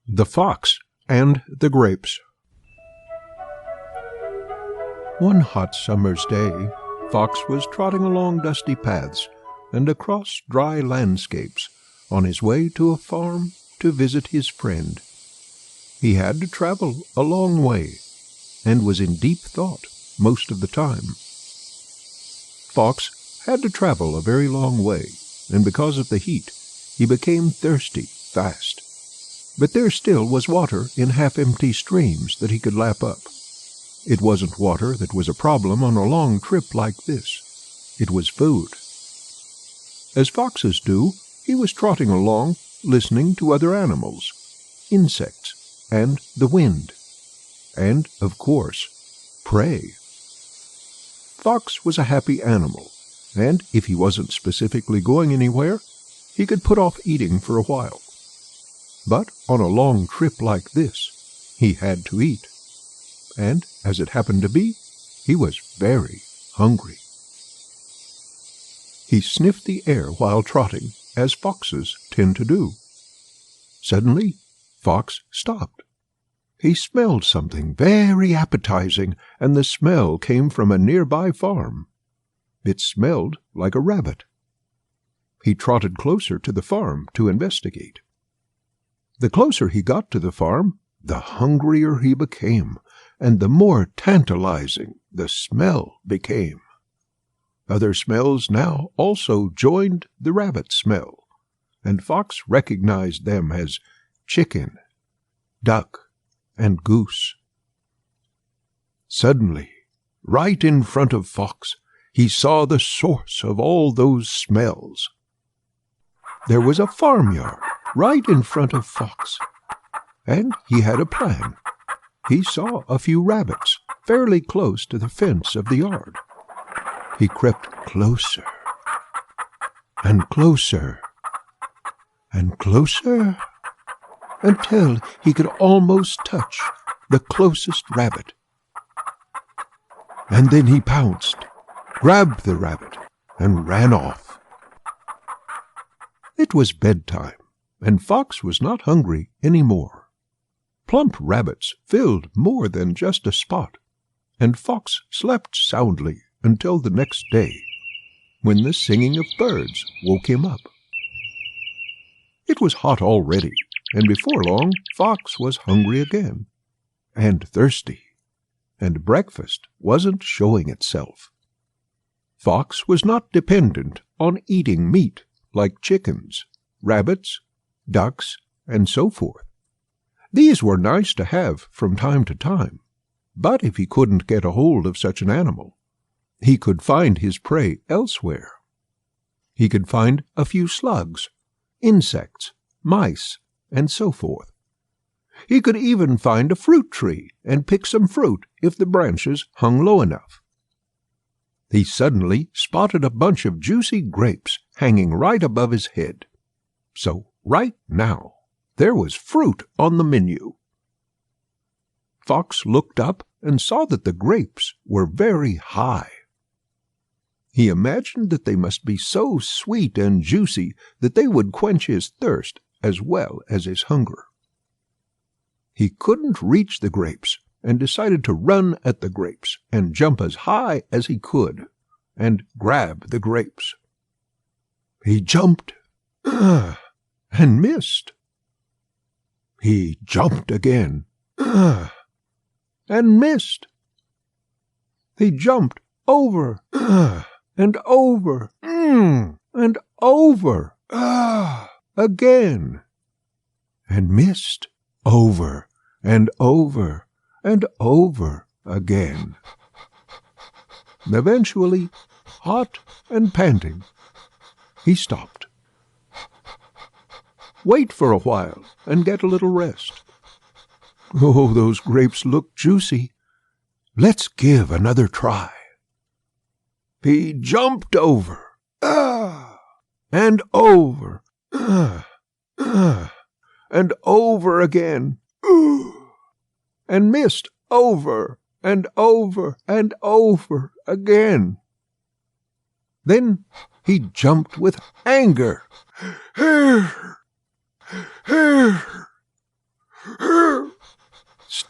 The Fox and the Grapes. One hot summer's day, Fox was trotting along dusty paths and across dry landscapes on his way to a farm to visit his friend. He had to travel a long way and was in deep thought most of the time. Fox had to travel a very long way, and because of the heat, he became thirsty fast. But there still was water in half-empty streams that he could lap up. It wasn't water that was a problem on a long trip like this. It was food. As foxes do, he was trotting along, listening to other animals, insects, and the wind. And, of course, prey. Fox was a happy animal, and if he wasn't specifically going anywhere, he could put off eating for a while. But on a long trip like this, he had to eat. And, as it happened to be, he was very hungry. He sniffed the air while trotting, as foxes tend to do. Suddenly, Fox stopped. He smelled something very appetizing, and the smell came from a nearby farm. It smelled like a rabbit. He trotted closer to the farm to investigate. The closer he got to the farm, the hungrier he became, and the more tantalizing the smell became. Other smells now also joined the rabbit smell, and Fox recognized them as chicken, duck, and goose. Suddenly, right in front of Fox, he saw the source of all those smells. There was a farmyard right in front of Fox, and he had a plan. He saw a few rabbits fairly close to the fence of the yard. He crept closer, and closer, and closer, until he could almost touch the closest rabbit. And then he pounced, grabbed the rabbit, and ran off. It was bedtime, and Fox was not hungry any more. Plump rabbits filled more than just a spot, and Fox slept soundly until the next day, when the singing of birds woke him up. It was hot already, and before long Fox was hungry again, and thirsty, and breakfast wasn't showing itself. Fox was not dependent on eating meat like chickens, rabbits, ducks, and so forth. These were nice to have from time to time, but if he couldn't get a hold of such an animal, he could find his prey elsewhere. He could find a few slugs, insects, mice, and so forth. He could even find a fruit tree and pick some fruit if the branches hung low enough. He suddenly spotted a bunch of juicy grapes hanging right above his head. So right now, there was fruit on the menu. Fox looked up and saw that the grapes were very high. He imagined that they must be so sweet and juicy that they would quench his thirst as well as his hunger. He couldn't reach the grapes and decided to run at the grapes and jump as high as he could and grab the grapes. He jumped and missed. He jumped again and missed. He jumped over and over and over again and missed over and over and over again. Eventually, hot and panting, he stopped. Wait for a while and get a little rest. Oh, those grapes look juicy. Let's give another try. He jumped over, and over, and over again, and missed over and over and over again. Then he jumped with anger.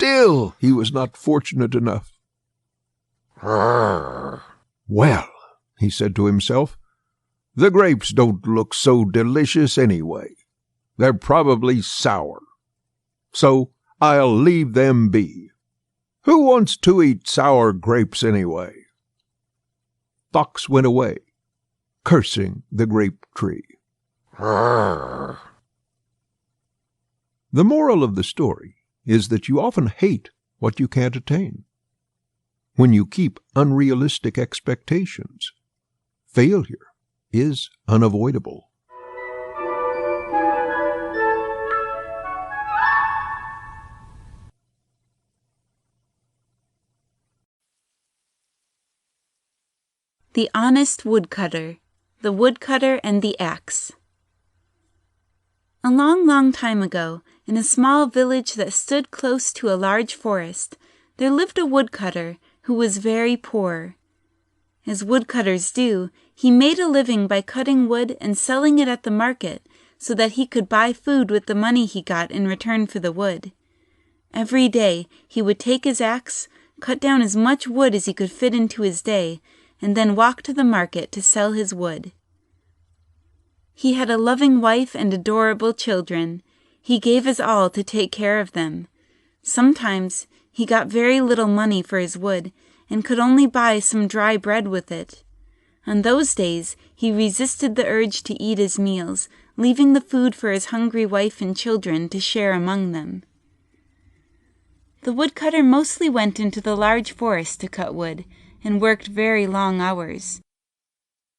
Still, he was not fortunate enough. "Well," he said to himself, "the grapes don't look so delicious anyway. They're probably sour. So I'll leave them be. Who wants to eat sour grapes anyway?" Fox went away, cursing the grape tree. The moral of the story is that you often hate what you can't attain. When you keep unrealistic expectations, failure is unavoidable. The Honest Woodcutter, the Woodcutter and the Axe. A long, long time ago, in a small village that stood close to a large forest, there lived a woodcutter who was very poor. As woodcutters do, he made a living by cutting wood and selling it at the market so that he could buy food with the money he got in return for the wood. Every day he would take his axe, cut down as much wood as he could fit into his day, and then walk to the market to sell his wood. He had a loving wife and adorable children. He gave his all to take care of them. Sometimes he got very little money for his wood, and could only buy some dry bread with it. On those days he resisted the urge to eat his meals, leaving the food for his hungry wife and children to share among them. The woodcutter mostly went into the large forest to cut wood, and worked very long hours.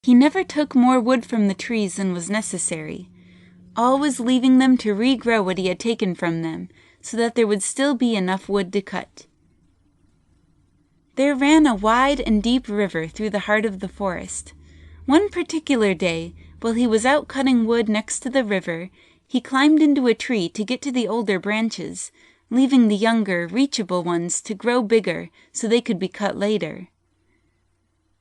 He never took more wood from the trees than was necessary, always leaving them to regrow what he had taken from them, so that there would still be enough wood to cut. There ran a wide and deep river through the heart of the forest. One particular day, while he was out cutting wood next to the river, he climbed into a tree to get to the older branches, leaving the younger, reachable ones to grow bigger so they could be cut later.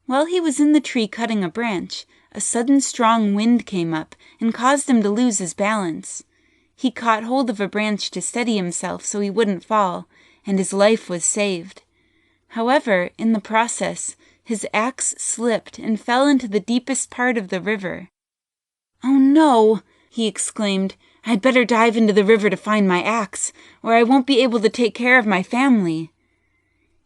While he was in the tree cutting a branch, a sudden strong wind came up and caused him to lose his balance. He caught hold of a branch to steady himself so he wouldn't fall, and his life was saved. However, in the process, his axe slipped and fell into the deepest part of the river. "Oh no!" he exclaimed. "I'd better dive into the river to find my axe, or I won't be able to take care of my family."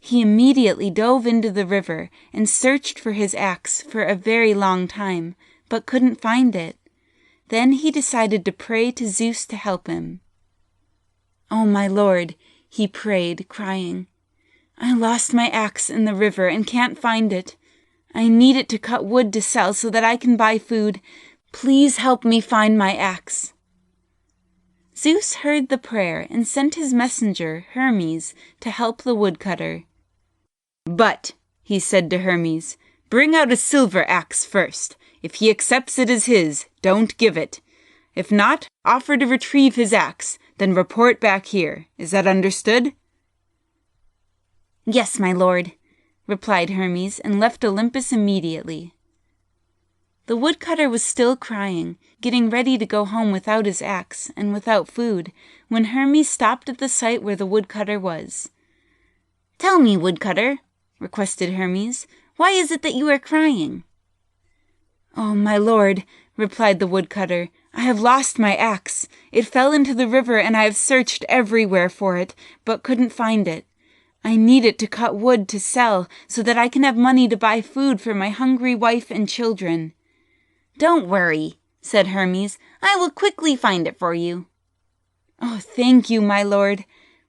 He immediately dove into the river and searched for his axe for a very long time, but couldn't find it. Then he decided to pray to Zeus to help him. "Oh, my Lord," he prayed, crying, "I lost my axe in the river and can't find it. I need it to cut wood to sell so that I can buy food. Please help me find my axe." Zeus heard the prayer and sent his messenger, Hermes, to help the woodcutter. "But," he said to Hermes, "bring out a silver axe first. If he accepts it as his, don't give it. If not, offer to retrieve his axe, then report back here. Is that understood?" "Yes, my lord," replied Hermes, and left Olympus immediately. The woodcutter was still crying, getting ready to go home without his axe and without food, when Hermes stopped at the site where the woodcutter was. "Tell me, woodcutter," requested Hermes, "why is it that you are crying?" "Oh, my lord," replied the woodcutter, "I have lost my axe. It fell into the river, and I have searched everywhere for it, but couldn't find it. I need it to cut wood to sell, so that I can have money to buy food for my hungry wife and children." "Don't worry," said Hermes. "I will quickly find it for you." "Oh, thank you, my lord,"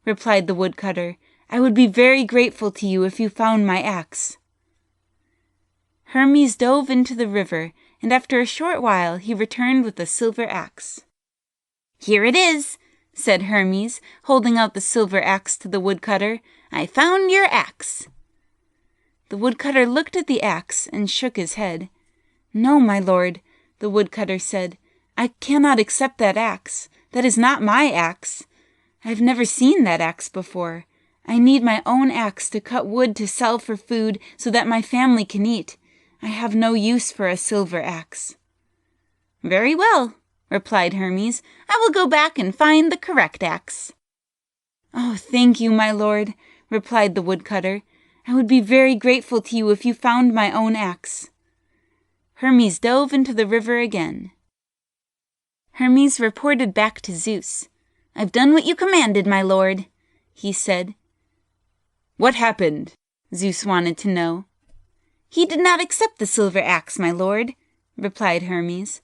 replied the woodcutter. "I would be very grateful to you if you found my axe." Hermes dove into the river, and after a short while he returned with a silver axe. "Here it is," said Hermes, holding out the silver axe to the woodcutter. "I found your axe." The woodcutter looked at the axe and shook his head. "No, my lord," the woodcutter said, "I cannot accept that axe. That is not my axe. I have never seen that axe before. I need my own axe to cut wood to sell for food so that my family can eat. I have no use for a silver axe." "Very well," replied Hermes. "I will go back and find the correct axe." "Oh, thank you, my lord," replied the woodcutter. "I would be very grateful to you if you found my own axe." Hermes dove into the river again. Hermes reported back to Zeus. "I've done what you commanded, my lord," he said. "What happened?" Zeus wanted to know. "He did not accept the silver axe, my lord," replied Hermes.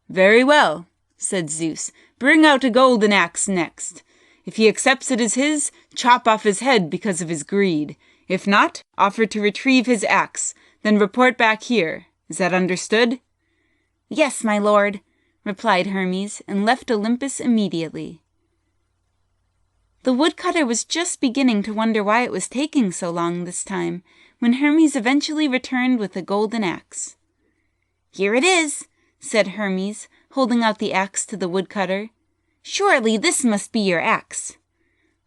"Very well," said Zeus. "Bring out a golden axe next. If he accepts it as his, chop off his head because of his greed. If not, offer to retrieve his axe, then report back here. Is that understood?" "Yes, my lord," replied Hermes, and left Olympus immediately. The woodcutter was just beginning to wonder why it was taking so long this time, when Hermes eventually returned with a golden axe. "Here it is," said Hermes, holding out the axe to the woodcutter. "Surely this must be your axe."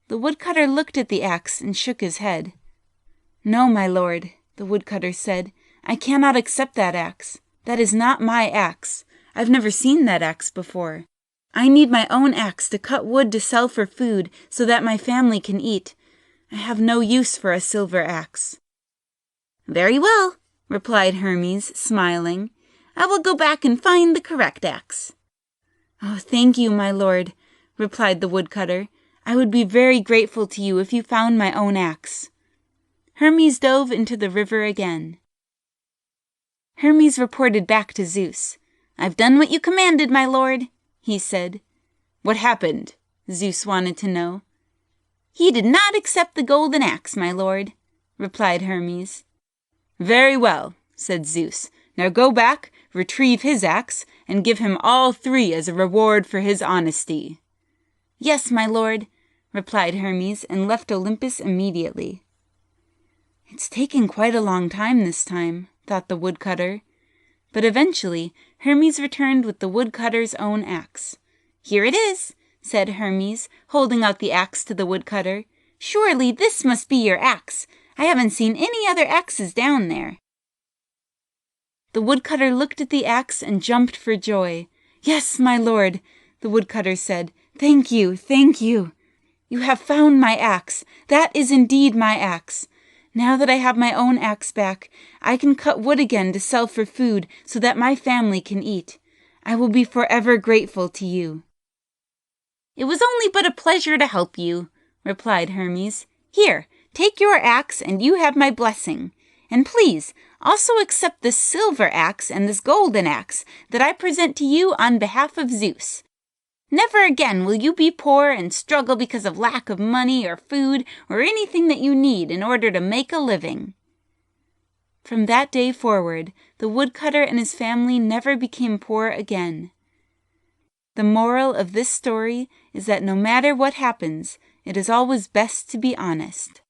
The woodcutter looked at the axe and shook his head. "No, my lord," the woodcutter said, "I cannot accept that axe. That is not my axe. I've never seen that axe before. I need my own axe to cut wood to sell for food so that my family can eat. I have no use for a silver axe." "Very well," replied Hermes, smiling. "I will go back and find the correct axe." "Oh, thank you, my lord," replied the woodcutter. "I would be very grateful to you if you found my own axe." Hermes dove into the river again. Hermes reported back to Zeus. "I've done what you commanded, my lord," he said. "What happened?" Zeus wanted to know. "He did not accept the golden axe, my lord," replied Hermes. "Very well," said Zeus. "Now go back, retrieve his axe, and give him all three as a reward for his honesty." "Yes, my lord," replied Hermes, and left Olympus immediately. "It's taken quite a long time this time," thought the woodcutter. But eventually Hermes returned with the woodcutter's own axe. "Here it is," said Hermes, holding out the axe to the woodcutter. "Surely this must be your axe. I haven't seen any other axes down there." The woodcutter looked at the axe and jumped for joy. "Yes, my lord," the woodcutter said. "Thank you, thank you. You have found my axe. That is indeed my axe. Now that I have my own axe back, I can cut wood again to sell for food so that my family can eat. I will be forever grateful to you." "It was only but a pleasure to help you," replied Hermes. "Here, take your axe and you have my blessing. And please, also accept this silver axe and this golden axe that I present to you on behalf of Zeus. Never again will you be poor and struggle because of lack of money or food or anything that you need in order to make a living." From that day forward, the woodcutter and his family never became poor again. The moral of this story is that no matter what happens, it is always best to be honest.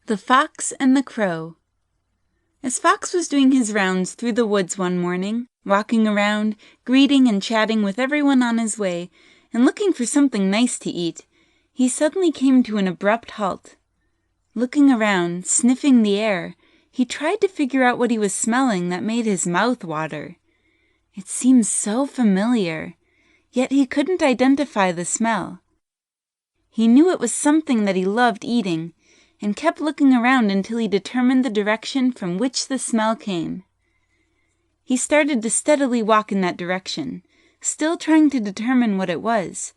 The Fox and the Crow. As Fox was doing his rounds through the woods one morning, walking around, greeting and chatting with everyone on his way, and looking for something nice to eat, he suddenly came to an abrupt halt. Looking around, sniffing the air, he tried to figure out what he was smelling that made his mouth water. It seemed so familiar, yet he couldn't identify the smell. He knew it was something that he loved eating, and kept looking around until he determined the direction from which the smell came. He started to steadily walk in that direction, still trying to determine what it was,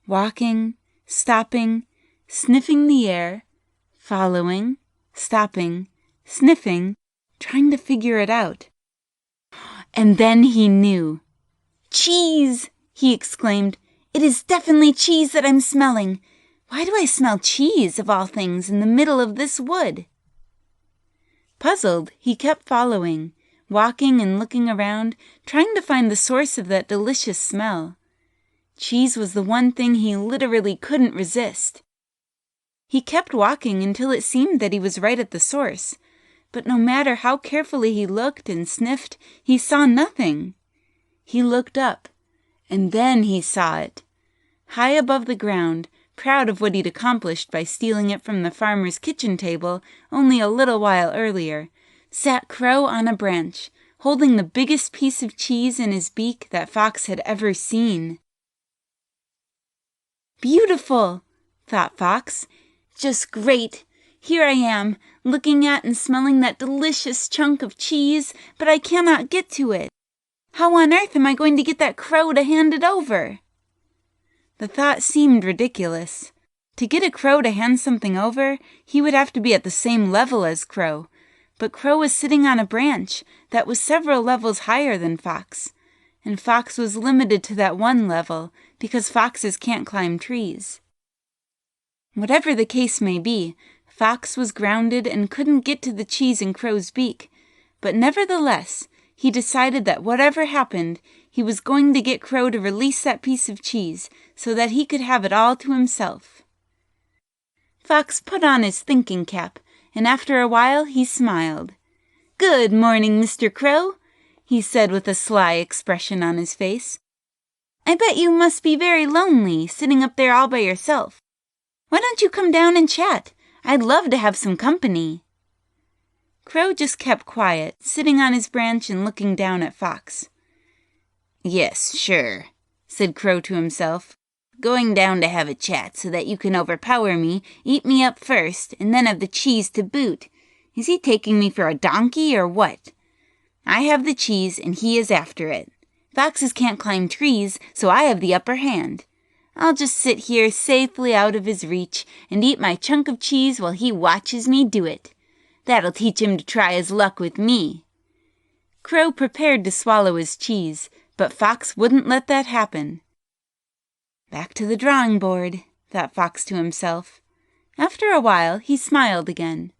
walking, stopping, sniffing the air, following, stopping, sniffing, trying to figure it out. And then he knew. "Cheese!" he exclaimed. "It is definitely cheese that I'm smelling. Why do I smell cheese, of all things, in the middle of this wood?" Puzzled, he kept following, walking and looking around, trying to find the source of that delicious smell. Cheese was the one thing he literally couldn't resist. He kept walking until it seemed that he was right at the source, but no matter how carefully he looked and sniffed, he saw nothing. He looked up, and then he saw it. High above the ground, proud of what he'd accomplished by stealing it from the farmer's kitchen table only a little while earlier, sat Crow on a branch, holding the biggest piece of cheese in his beak that Fox had ever seen. Beautiful, thought Fox. Just great. Here I am, looking at and smelling that delicious chunk of cheese, but I cannot get to it. How on earth am I going to get that crow to hand it over? The thought seemed ridiculous. To get a crow to hand something over, he would have to be at the same level as Crow. But Crow was sitting on a branch that was several levels higher than Fox, and Fox was limited to that one level because foxes can't climb trees. Whatever the case may be, Fox was grounded and couldn't get to the cheese in Crow's beak, but nevertheless, he decided that whatever happened, he was going to get Crow to release that piece of cheese so that he could have it all to himself. Fox put on his thinking cap, and after a while he smiled. "Good morning, Mr. Crow," he said with a sly expression on his face. "I bet you must be very lonely, sitting up there all by yourself. Why don't you come down and chat? I'd love to have some company." Crow just kept quiet, sitting on his branch and looking down at Fox. "Yes, sure," said Crow to himself. "Going down to have a chat so that you can overpower me, eat me up first, and then have the cheese to boot. Is he taking me for a donkey or what? I have the cheese and he is after it. Foxes can't climb trees, so I have the upper hand. I'll just sit here safely out of his reach and eat my chunk of cheese while he watches me do it. That'll teach him to try his luck with me." Crow prepared to swallow his cheese, but Fox wouldn't let that happen. Back to the drawing board, thought Fox to himself. After a while, he smiled again.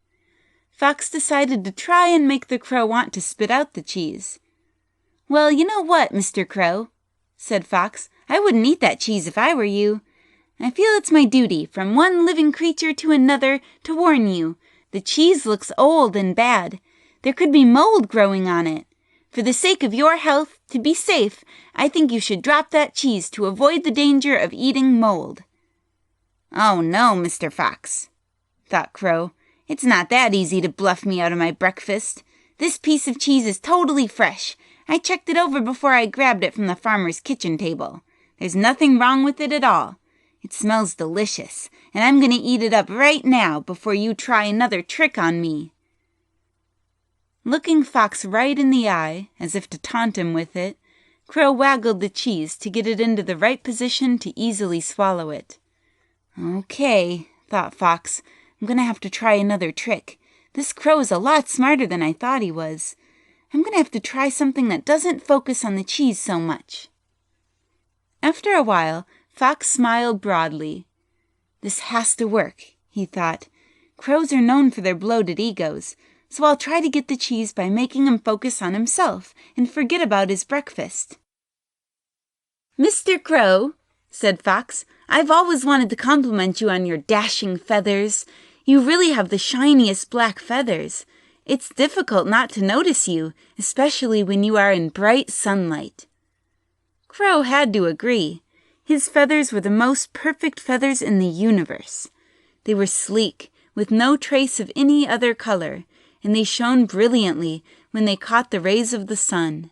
Fox decided to try and make the crow want to spit out the cheese. "Well, you know what, Mr. Crow," said Fox, "I wouldn't eat that cheese if I were you. I feel it's my duty, from one living creature to another, to warn you. The cheese looks old and bad. There could be mold growing on it. For the sake of your health, to be safe, I think you should drop that cheese to avoid the danger of eating mold." "Oh no, Mr. Fox," thought Crow. "It's not that easy to bluff me out of my breakfast. This piece of cheese is totally fresh. I checked it over before I grabbed it from the farmer's kitchen table. There's nothing wrong with it at all. It smells delicious, and I'm going to eat it up right now before you try another trick on me." Looking Fox right in the eye, as if to taunt him with it, Crow waggled the cheese to get it into the right position to easily swallow it. "Okay," thought Fox, "I'm going to have to try another trick. This crow is a lot smarter than I thought he was. I'm going to have to try something that doesn't focus on the cheese so much." After a while, Fox smiled broadly. "This has to work," he thought. "Crows are known for their bloated egos, so I'll try to get the cheese by making him focus on himself and forget about his breakfast." "Mr. Crow," said Fox, "I've always wanted to compliment you on your dashing feathers. You really have the shiniest black feathers. It's difficult not to notice you, especially when you are in bright sunlight." Crow had to agree. His feathers were the most perfect feathers in the universe. They were sleek, with no trace of any other color, and they shone brilliantly when they caught the rays of the sun.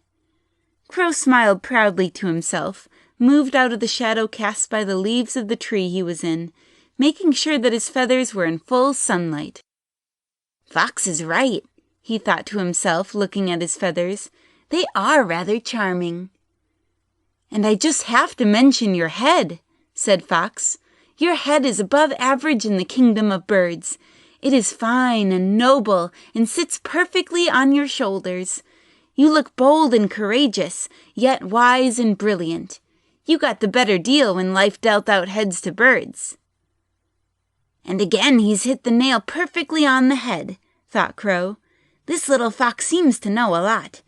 Crow smiled proudly to himself, moved out of the shadow cast by the leaves of the tree he was in, making sure that his feathers were in full sunlight. "Fox is right," he thought to himself, looking at his feathers. "They are rather charming." "And I just have to mention your head," said Fox. "Your head is above average in the kingdom of birds. It is fine and noble and sits perfectly on your shoulders. You look bold and courageous, yet wise and brilliant. You got the better deal when life dealt out heads to birds." "And again he's hit the nail perfectly on the head," thought Crow. "This little fox seems to know a lot.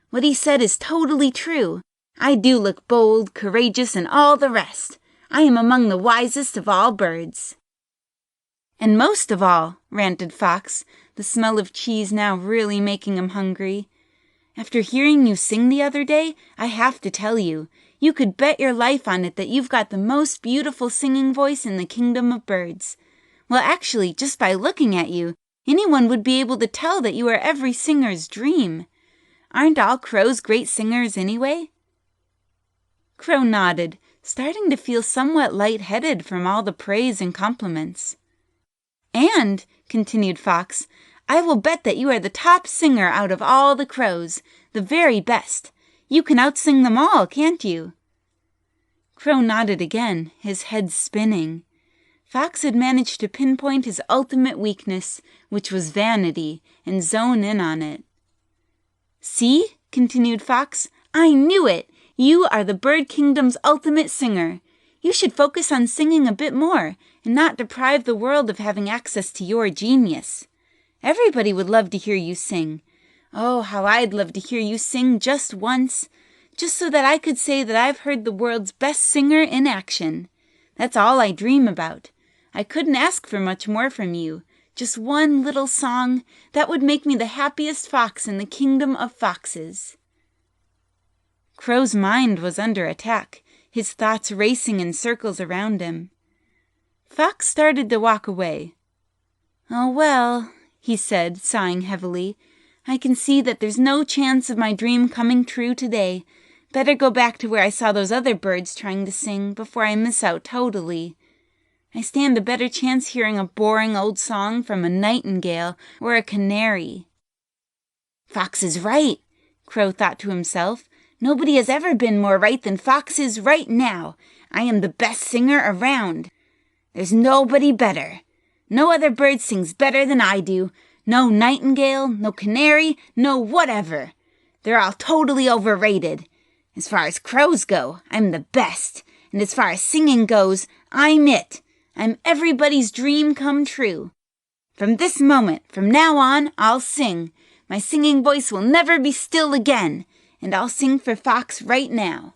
What he said is totally true. I do look bold, courageous, and all the rest. I am among the wisest of all birds." "And most of all," ranted Fox, the smell of cheese now really making him hungry, "after hearing you sing the other day, I have to tell you, you could bet your life on it that you've got the most beautiful singing voice in the kingdom of birds. Well, actually, just by looking at you, anyone would be able to tell that you are every singer's dream. Aren't all crows great singers anyway?" Crow nodded, starting to feel somewhat light-headed from all the praise and compliments. "And," continued Fox, "I will bet that you are the top singer out of all the crows, the very best. You can outsing them all, can't you?" Crow nodded again, his head spinning. Fox had managed to pinpoint his ultimate weakness, which was vanity, and zone in on it. "See," continued Fox, "I knew it! You are the bird kingdom's ultimate singer. You should focus on singing a bit more, and not deprive the world of having access to your genius. Everybody would love to hear you sing. Oh, how I'd love to hear you sing just once, just so that I could say that I've heard the world's best singer in action. That's all I dream about. I couldn't ask for much more from you. Just one little song, that would make me the happiest fox in the kingdom of foxes." Crow's mind was under attack, his thoughts racing in circles around him. Fox started to walk away. "Oh, well," he said, sighing heavily, "I can see that there's no chance of my dream coming true today. Better go back to where I saw those other birds trying to sing before I miss out totally. I stand a better chance hearing a boring old song from a nightingale or a canary." "Fox is right," Crow thought to himself. "Nobody has ever been more right than Fox is right now. I am the best singer around. There's nobody better. No other bird sings better than I do. No nightingale, no canary, no whatever. They're all totally overrated. As far as crows go, I'm the best. And as far as singing goes, I'm it. I'm everybody's dream come true. From this moment, from now on, I'll sing. My singing voice will never be still again, and I'll sing for Fox right now."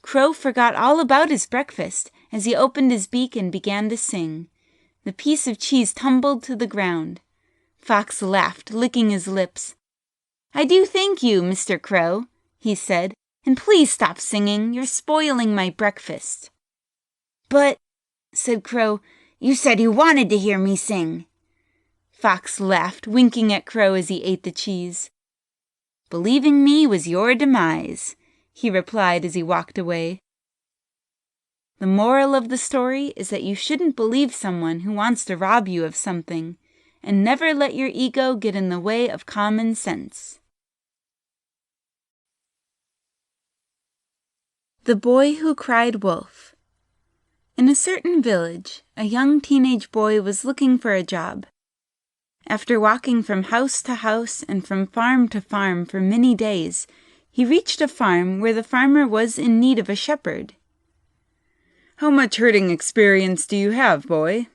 Crow forgot all about his breakfast as he opened his beak and began to sing. The piece of cheese tumbled to the ground. Fox laughed, licking his lips. "I do thank you, Mr. Crow," he said, "and please stop singing. You're spoiling my breakfast." "But," said Crow, "you said you wanted to hear me sing." Fox laughed, winking at Crow as he ate the cheese. "Believing me was your demise," he replied as he walked away. The moral of the story is that you shouldn't believe someone who wants to rob you of something, and never let your ego get in the way of common sense. The Boy Who Cried Wolf. In a certain village, a young teenage boy was looking for a job. After walking from house to house and from farm to farm for many days, he reached a farm where the farmer was in need of a shepherd. "How much herding experience do you have, boy?"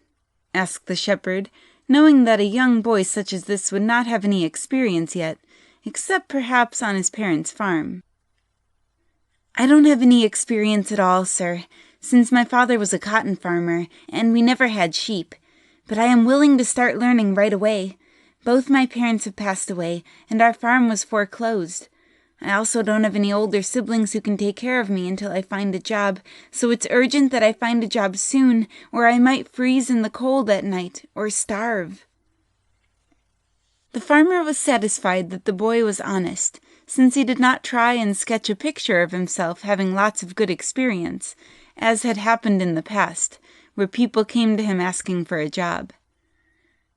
asked the shepherd, knowing that a young boy such as this would not have any experience yet, except perhaps on his parents' farm. "I don't have any experience at all, sir, since my father was a cotton farmer, and we never had sheep. But I am willing to start learning right away. Both my parents have passed away, and our farm was foreclosed. I also don't have any older siblings who can take care of me until I find a job, so it's urgent that I find a job soon, or I might freeze in the cold at night, or starve." The farmer was satisfied that the boy was honest, since he did not try and sketch a picture of himself having lots of good experience, as had happened in the past, where people came to him asking for a job.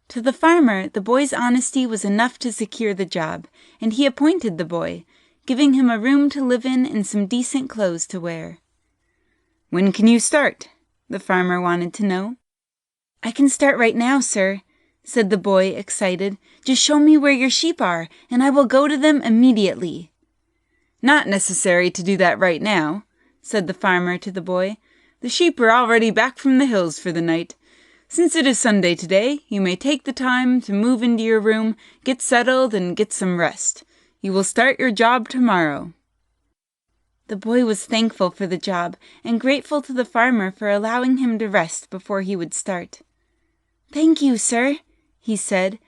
To the farmer, the boy's honesty was enough to secure the job, and he appointed the boy, giving him a room to live in and some decent clothes to wear. "When can you start?" the farmer wanted to know. "I can start right now, sir," said the boy, excited. "Just show me where your sheep are, and I will go to them immediately." "Not necessary to do that right now," said the farmer to the boy. "The sheep are already back from the hills for the night. Since it is Sunday today, you may take the time to move into your room, get settled, and get some rest. You will start your job tomorrow." The boy was thankful for the job and grateful to the farmer for allowing him to rest before he would start. "Thank you, sir," he said,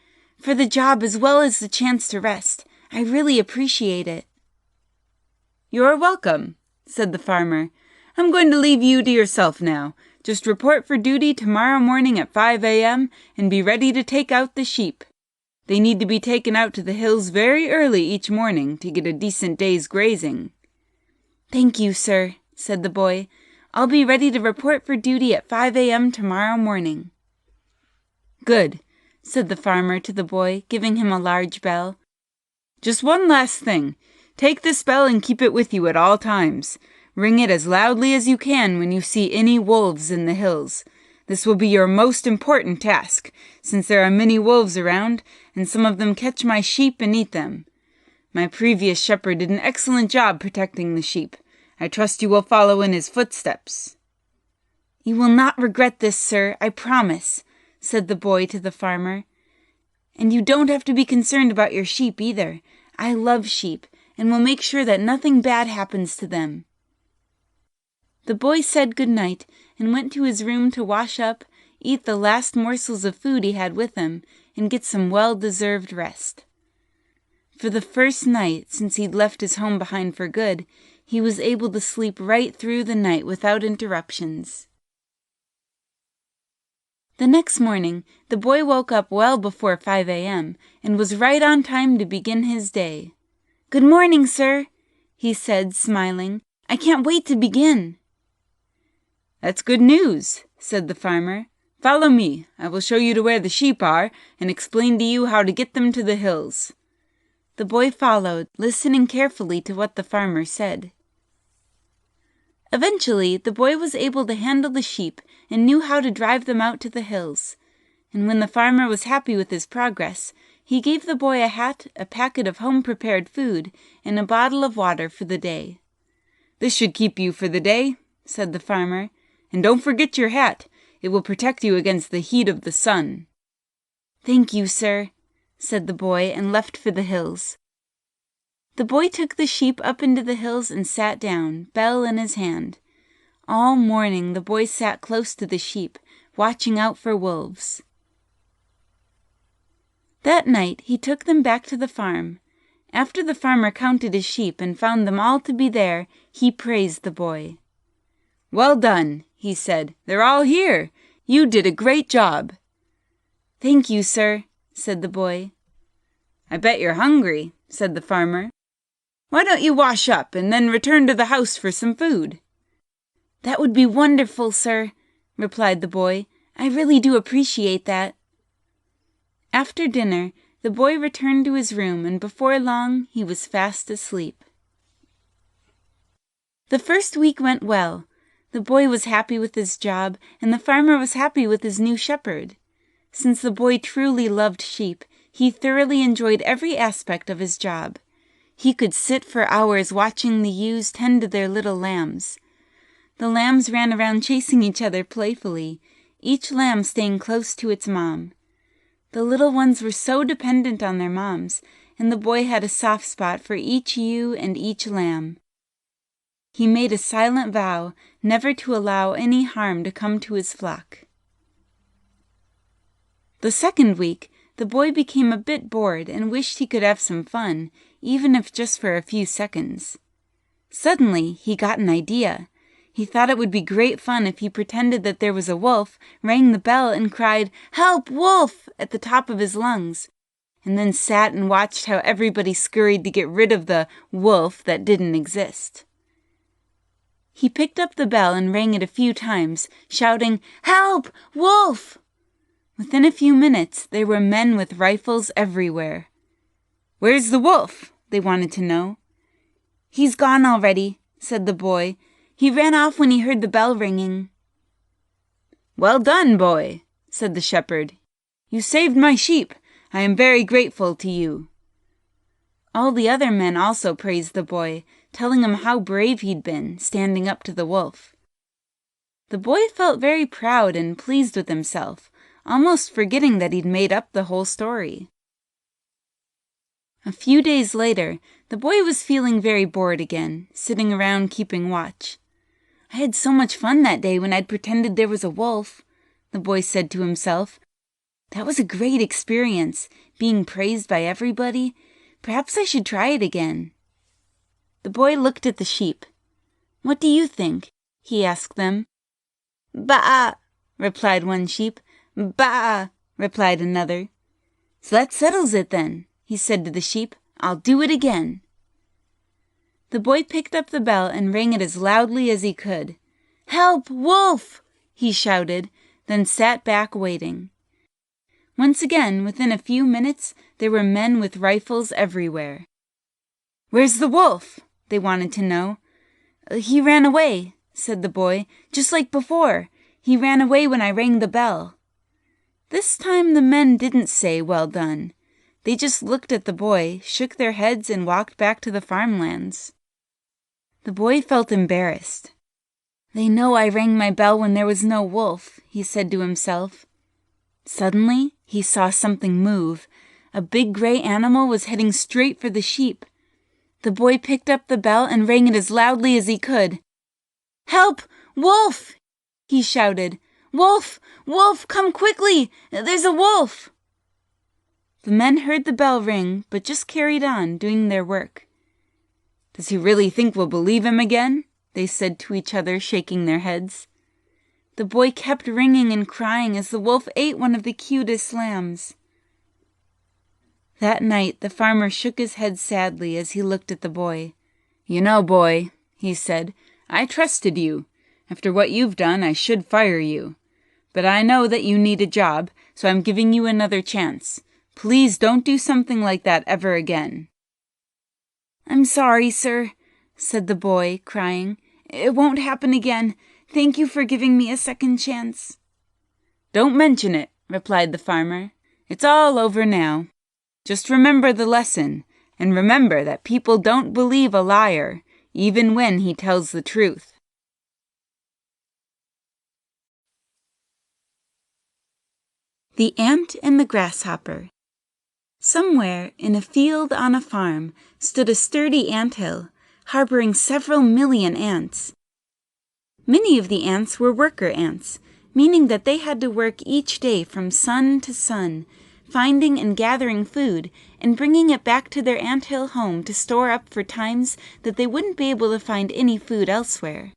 "for the job as well as the chance to rest. I really appreciate it." "You're welcome," said the farmer. "I'm going to leave you to yourself now. Just report for duty tomorrow morning at 5 a.m. and be ready to take out the sheep. They need to be taken out to the hills very early each morning to get a decent day's grazing." "Thank you, sir," said the boy. "I'll be ready to report for duty at 5 a.m. tomorrow morning." "Good," said the farmer to the boy, giving him a large bell. "Just one last thing. Take this bell and keep it with you at all times. Ring it as loudly as you can when you see any wolves in the hills. This will be your most important task, since there are many wolves around, and some of them catch my sheep and eat them. My previous shepherd did an excellent job protecting the sheep. I trust you will follow in his footsteps." "You will not regret this, sir, I promise," said the boy to the farmer. "And you don't have to be concerned about your sheep either. I love sheep, and will make sure that nothing bad happens to them." The boy said good night and went to his room to wash up, eat the last morsels of food he had with him, and get some well-deserved rest. For the first night since he'd left his home behind for good, he was able to sleep right through the night without interruptions. The next morning, the boy woke up well before 5 a.m. and was right on time to begin his day. "Good morning, sir," he said, smiling. "I can't wait to begin." "That's good news," said the farmer. "Follow me. I will show you to where the sheep are and explain to you how to get them to the hills." The boy followed, listening carefully to what the farmer said. Eventually, the boy was able to handle the sheep and knew how to drive them out to the hills. And when the farmer was happy with his progress, he gave the boy a hat, a packet of home-prepared food, and a bottle of water for the day. "This should keep you for the day," said the farmer. "And don't forget your hat. It will protect you against the heat of the sun." "Thank you, sir," said the boy, and left for the hills. The boy took the sheep up into the hills and sat down, bell in his hand. All morning the boy sat close to the sheep, watching out for wolves. That night he took them back to the farm. After the farmer counted his sheep and found them all to be there, he praised the boy. "Well done," he said. "They're all here. You did a great job." "Thank you, sir," said the boy. "I bet you're hungry," said the farmer. "Why don't you wash up and then return to the house for some food?" "That would be wonderful, sir," replied the boy. "I really do appreciate that." After dinner, the boy returned to his room, and before long he was fast asleep. The first week went well. The boy was happy with his job, and the farmer was happy with his new shepherd. Since the boy truly loved sheep, he thoroughly enjoyed every aspect of his job. He could sit for hours watching the ewes tend to their little lambs. The lambs ran around chasing each other playfully, each lamb staying close to its mom. The little ones were so dependent on their moms, and the boy had a soft spot for each ewe and each lamb. He made a silent vow never to allow any harm to come to his flock. The second week, the boy became a bit bored and wished he could have some fun, even if just for a few seconds. Suddenly, he got an idea. He thought it would be great fun if he pretended that there was a wolf, rang the bell, and cried, "Help, wolf!" at the top of his lungs, and then sat and watched how everybody scurried to get rid of the wolf that didn't exist. He picked up the bell and rang it a few times, shouting, "Help, wolf!" Within a few minutes, there were men with rifles everywhere. "Where's the wolf?" they wanted to know. "He's gone already," said the boy. "He ran off when he heard the bell ringing." "Well done, boy," said the shepherd. "You saved my sheep. I am very grateful to you." All the other men also praised the boy, telling him how brave he'd been, standing up to the wolf. The boy felt very proud and pleased with himself, almost forgetting that he'd made up the whole story. A few days later, the boy was feeling very bored again, sitting around keeping watch. "I had so much fun that day when I'd pretended there was a wolf," the boy said to himself. "That was a great experience, being praised by everybody. Perhaps I should try it again." The boy looked at the sheep. "What do you think?" he asked them. "Baa," replied one sheep. "Baa," replied another. "So that settles it then," he said to the sheep. "I'll do it again." The boy picked up the bell and rang it as loudly as he could. "Help, wolf!" he shouted, then sat back waiting. Once again, within a few minutes, there were men with rifles everywhere. "Where's the wolf?" they wanted to know. "He ran away," said the boy, "just like before. He ran away when I rang the bell." This time the men didn't say well done. They just looked at the boy, shook their heads, and walked back to the farmlands. The boy felt embarrassed. "They know I rang my bell when there was no wolf," he said to himself. Suddenly, he saw something move. A big gray animal was heading straight for the sheep. The boy picked up the bell and rang it as loudly as he could. "Help! Wolf!" he shouted. "Wolf! Wolf! Come quickly! There's a wolf!" The men heard the bell ring, but just carried on, doing their work. "Does he really think we'll believe him again?" they said to each other, shaking their heads. The boy kept ringing and crying as the wolf ate one of the cutest lambs. That night the farmer shook his head sadly as he looked at the boy. "You know, boy," he said, "I trusted you. After what you've done, I should fire you. But I know that you need a job, so I'm giving you another chance. Please don't do something like that ever again." "I'm sorry, sir," said the boy, crying. "It won't happen again. Thank you for giving me a second chance." "Don't mention it," replied the farmer. "It's all over now. Just remember the lesson, and remember that people don't believe a liar, even when he tells the truth." The Ant and the Grasshopper. Somewhere in a field on a farm stood a sturdy anthill, harboring several million ants. Many of the ants were worker ants, meaning that they had to work each day from sun to sun, finding and gathering food and bringing it back to their anthill home to store up for times that they wouldn't be able to find any food elsewhere.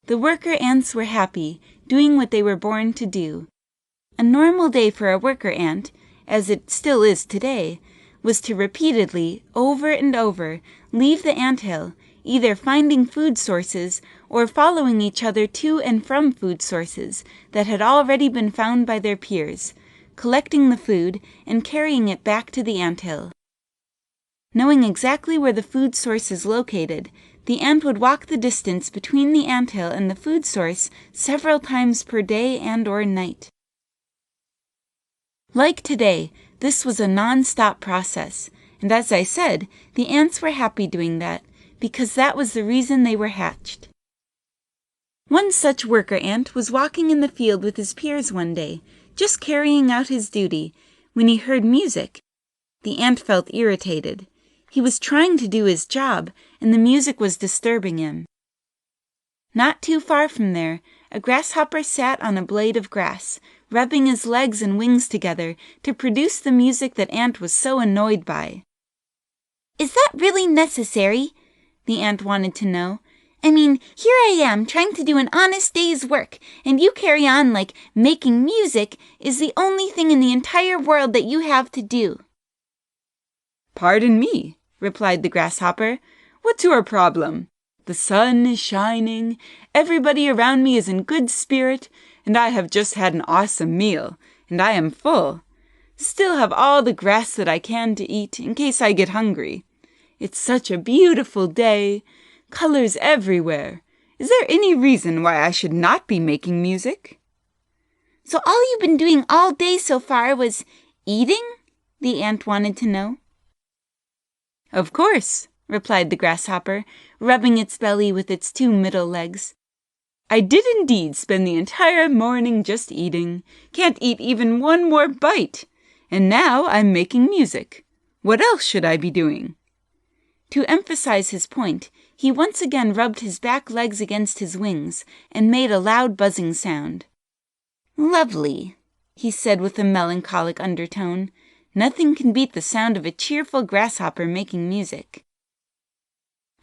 The worker ants were happy, doing what they were born to do. A normal day for a worker ant, as it still is today, was to repeatedly, over and over, leave the anthill, either finding food sources or following each other to and from food sources that had already been found by their peers, collecting the food and carrying it back to the anthill. Knowing exactly where the food source is located, the ant would walk the distance between the anthill and the food source several times per day and or night. Like today, this was a non-stop process, and as I said, the ants were happy doing that, because that was the reason they were hatched. One such worker ant was walking in the field with his peers one day, just carrying out his duty, when he heard music. The ant felt irritated. He was trying to do his job, and the music was disturbing him. Not too far from there, a grasshopper sat on a blade of grass, rubbing his legs and wings together to produce the music that Ant was so annoyed by. "Is that really necessary?" the ant wanted to know. "I mean, here I am trying to do an honest day's work, and you carry on like making music is the only thing in the entire world that you have to do." "Pardon me," replied the grasshopper. "What's your problem? The sun is shining, everybody around me is in good spirit, and I have just had an awesome meal, and I am full. Still have all the grass that I can to eat in case I get hungry. It's such a beautiful day, colors everywhere. Is there any reason why I should not be making music?" "So all you've been doing all day so far was eating?" the ant wanted to know. "Of course," replied the grasshopper, rubbing its belly with its two middle legs. "I did indeed spend the entire morning just eating. Can't eat even one more bite. And now I'm making music. What else should I be doing?" To emphasize his point, he once again rubbed his back legs against his wings and made a loud buzzing sound. "Lovely," he said with a melancholic undertone. Nothing can beat the sound of a cheerful grasshopper making music.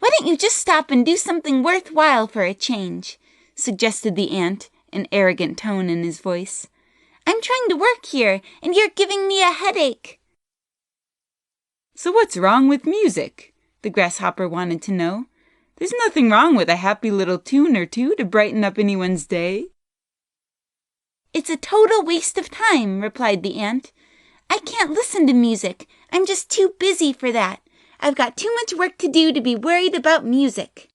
"Why don't you just stop and do something worthwhile for a change?" suggested the ant, an arrogant tone in his voice. "I'm trying to work here, and you're giving me a headache." "So what's wrong with music?" the grasshopper wanted to know. There's nothing wrong with a happy little tune or two to brighten up anyone's day. It's a total waste of time, replied the ant. I can't listen to music. I'm just too busy for that. I've got too much work to do to be worried about music.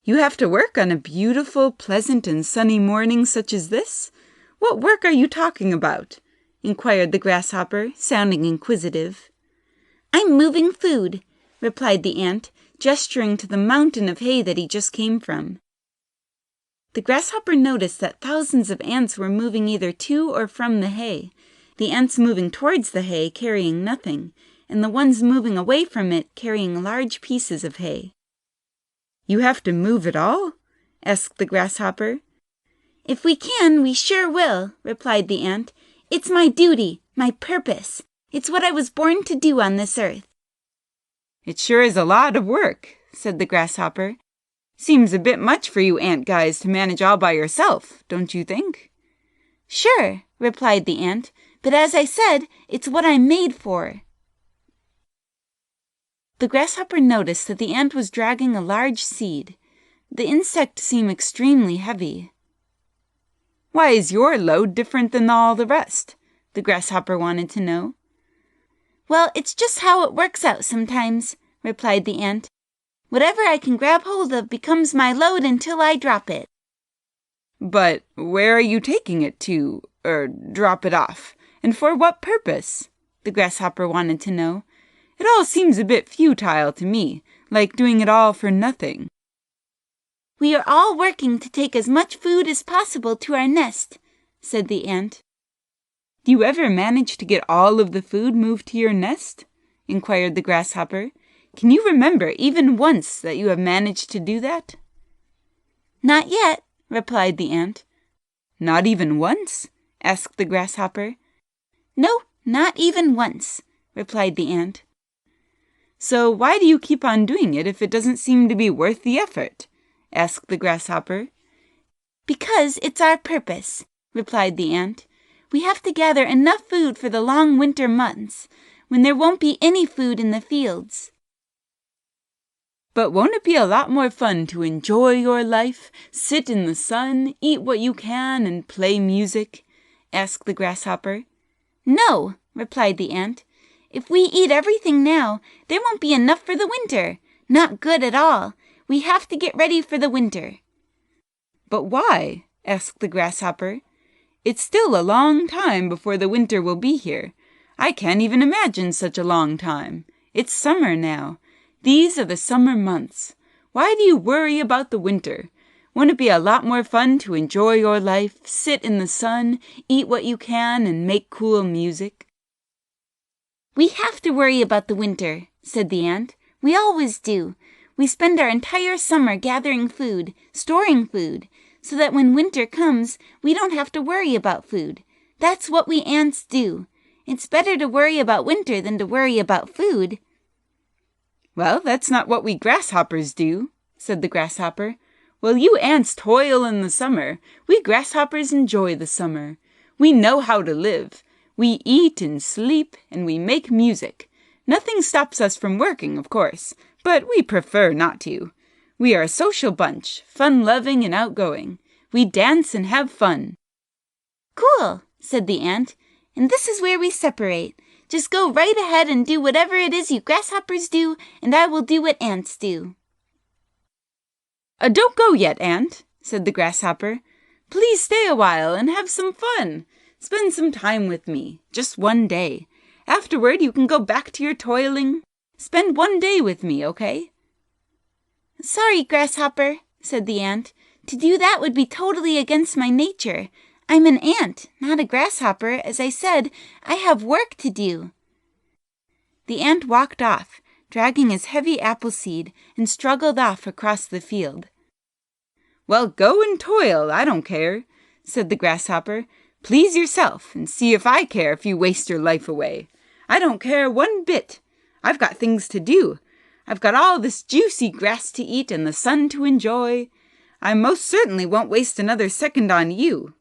You have to work on a beautiful, pleasant, and sunny morning such as this? What work are you talking about? Inquired the grasshopper, sounding inquisitive. I'm moving food, replied the ant, gesturing to the mountain of hay that he just came from. The grasshopper noticed that thousands of ants were moving either to or from the hay, the ants moving towards the hay carrying nothing, and the ones moving away from it carrying large pieces of hay. You have to move it all? Asked the grasshopper. If we can, we sure will, replied the ant. It's my duty, my purpose. It's what I was born to do on this earth. It sure is a lot of work, said the grasshopper. Seems a bit much for you ant guys to manage all by yourself, don't you think? Sure, replied the ant, but as I said, it's what I'm made for. The grasshopper noticed that the ant was dragging a large seed. The insect seemed extremely heavy. Why is your load different than all the rest? The grasshopper wanted to know. Well, it's just how it works out sometimes, replied the ant. Whatever I can grab hold of becomes my load until I drop it. But where are you taking it to, drop it off? And for what purpose? The grasshopper wanted to know. It all seems a bit futile to me, like doing it all for nothing. We are all working to take as much food as possible to our nest, said the ant. Do you ever manage to get all of the food moved to your nest? Inquired the grasshopper. Can you remember even once that you have managed to do that? Not yet, replied the ant. Not even once? Asked the grasshopper. No, not even once, replied the ant. So why do you keep on doing it if it doesn't seem to be worth the effort? Asked the grasshopper. Because it's our purpose, replied the ant. We have to gather enough food for the long winter months, when there won't be any food in the fields. But won't it be a lot more fun to enjoy your life, sit in the sun, eat what you can, and play music? Asked the grasshopper. No, replied the ant. If we eat everything now, there won't be enough for the winter. Not good at all. We have to get ready for the winter. But why? Asked the grasshopper. It's still a long time before the winter will be here. I can't even imagine such a long time. It's summer now. These are the summer months. Why do you worry about the winter? Won't it be a lot more fun to enjoy your life, sit in the sun, eat what you can, and make cool music? We have to worry about the winter, said the ant. We always do. We spend our entire summer gathering food, storing food, so that when winter comes, we don't have to worry about food. That's what we ants do. It's better to worry about winter than to worry about food. Well, that's not what we grasshoppers do, said the grasshopper. While you ants toil in the summer, we grasshoppers enjoy the summer. We know how to live. We eat and sleep, and we make music. Nothing stops us from working, of course, but we prefer not to. We are a social bunch, fun-loving and outgoing. We dance and have fun. Cool, said the ant, and this is where we separate. Just go right ahead and do whatever it is you grasshoppers do, and I will do what ants do. Don't go yet, ant, said the grasshopper. Please stay a while and have some fun. Spend some time with me, just one day. Afterward, you can go back to your toiling. Spend one day with me, okay? Sorry, grasshopper, said the ant. To do that would be totally against my nature. I'm an ant, not a grasshopper. As I said, I have work to do. The ant walked off, dragging his heavy apple seed, and struggled off across the field. Well, go and toil, I don't care, said the grasshopper. Please yourself, and see if I care if you waste your life away. I don't care one bit. I've got things to do. I've got all this juicy grass to eat and the sun to enjoy. I most certainly won't waste another second on you.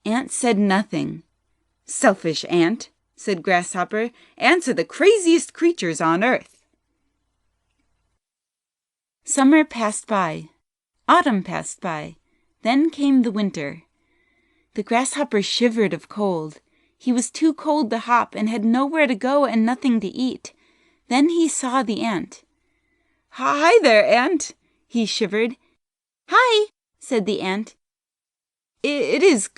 Ant said nothing. Selfish ant, said Grasshopper. "Ants are the craziest creatures on earth." Summer passed by. Autumn passed by. Then came the winter. The Grasshopper shivered of cold. He was too cold to hop and had nowhere to go and nothing to eat. Then he saw the ant. "Hi there, Ant," he shivered. "Hi," said the ant. It is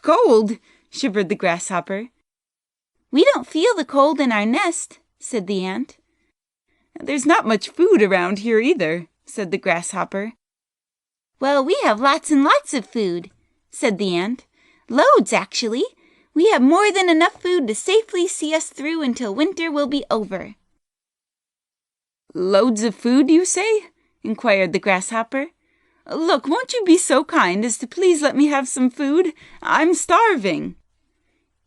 cold," shivered the Grasshopper. "We don't feel the cold in our nest," said the ant. "There's not much food around here either," said the Grasshopper. "Well, we have lots and lots of food," said the ant. "Loads, actually. We have more than enough food to safely see us through until winter will be over." "Loads of food, you say?" inquired the Grasshopper. "Look, won't you be so kind as to please let me have some food? I'm starving."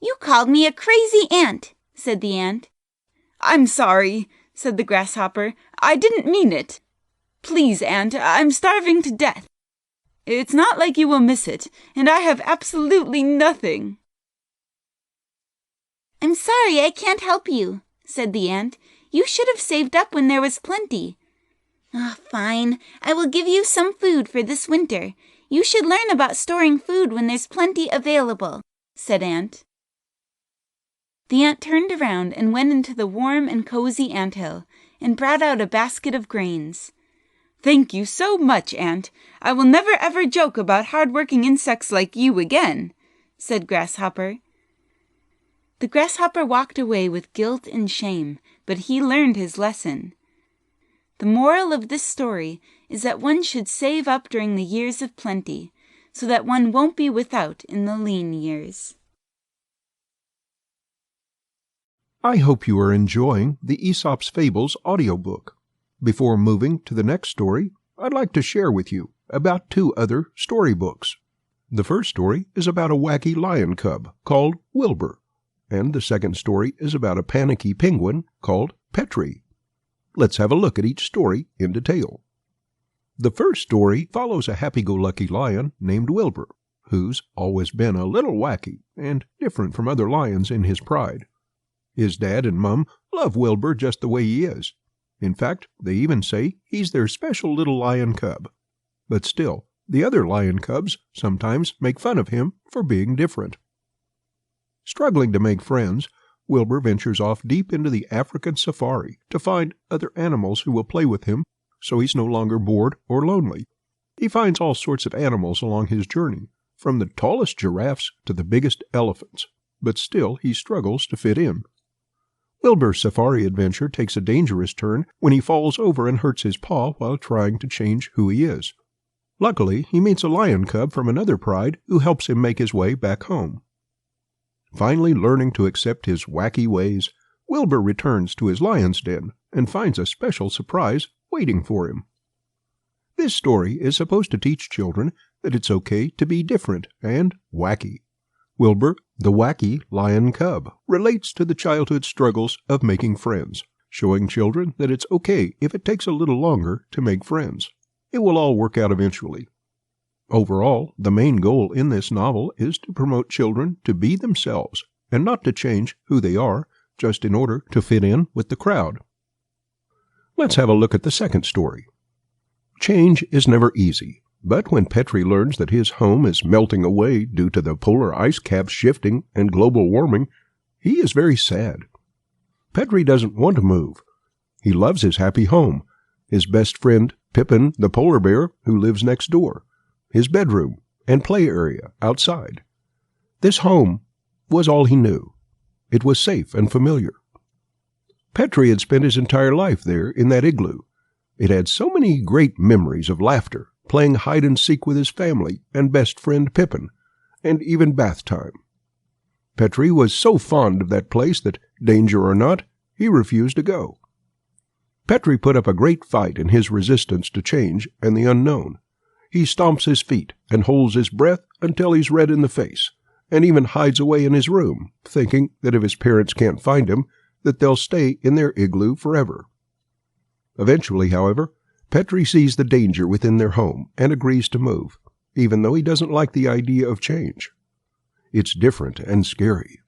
"You called me a crazy ant," said the ant. "I'm sorry," said the Grasshopper. "I didn't mean it. Please, Ant, I'm starving to death. It's not like you will miss it, and I have absolutely nothing." "I'm sorry I can't help you," said the ant. "You should have saved up when there was plenty." "Fine. I will give you some food for this winter. You should learn about storing food when there's plenty available," said Ant. The ant turned around and went into the warm and cozy anthill and brought out a basket of grains. "Thank you so much, Ant. I will never ever joke about hard-working insects like you again," said Grasshopper. The Grasshopper walked away with guilt and shame, but he learned his lesson. The moral of this story is that one should save up during the years of plenty, so that one won't be without in the lean years. I hope you are enjoying the Aesop's Fables audiobook. Before moving to the next story, I'd like to share with you about 2 other storybooks. The first story is about a wacky lion cub called Wilbur, and the second story is about a panicky penguin called Petrie. Let's have a look at each story in detail. The first story follows a happy-go-lucky lion named Wilbur, who's always been a little wacky and different from other lions in his pride. His dad and mum love Wilbur just the way he is. In fact, they even say he's their special little lion cub. But still, the other lion cubs sometimes make fun of him for being different. Struggling to make friends, Wilbur ventures off deep into the African safari to find other animals who will play with him so he's no longer bored or lonely. He finds all sorts of animals along his journey, from the tallest giraffes to the biggest elephants, but still he struggles to fit in. Wilbur's safari adventure takes a dangerous turn when he falls over and hurts his paw while trying to change who he is. Luckily, he meets a lion cub from another pride who helps him make his way back home. Finally learning to accept his wacky ways, Wilbur returns to his lion's den and finds a special surprise waiting for him. This story is supposed to teach children that it's okay to be different and wacky. Wilbur, the wacky lion cub, relates to the childhood struggles of making friends, showing children that it's okay if it takes a little longer to make friends. It will all work out eventually. Overall, the main goal in this novel is to promote children to be themselves and not to change who they are just in order to fit in with the crowd. Let's have a look at the second story. Change is never easy, but when Petrie learns that his home is melting away due to the polar ice caps shifting and global warming, he is very sad. Petrie doesn't want to move. He loves his happy home, his best friend Pippin the polar bear who lives next door, his bedroom and play area outside. This home was all he knew. It was safe and familiar. Petrie had spent his entire life there in that igloo. It had so many great memories of laughter, playing hide-and-seek with his family and best friend Pippin, and even bath time. Petrie was so fond of that place that, danger or not, he refused to go. Petrie put up a great fight in his resistance to change and the unknown. He stomps his feet and holds his breath until he's red in the face, and even hides away in his room, thinking that if his parents can't find him, that they'll stay in their igloo forever. Eventually, however, Petrie sees the danger within their home and agrees to move, even though he doesn't like the idea of change. It's different and scary.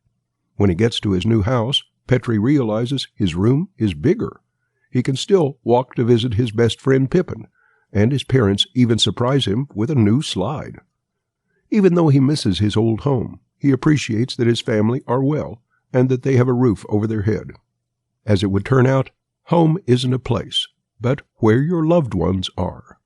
When he gets to his new house, Petrie realizes his room is bigger. He can still walk to visit his best friend Pippin, and his parents even surprise him with a new slide. Even though he misses his old home, he appreciates that his family are well and that they have a roof over their head. As it would turn out, home isn't a place, but where your loved ones are.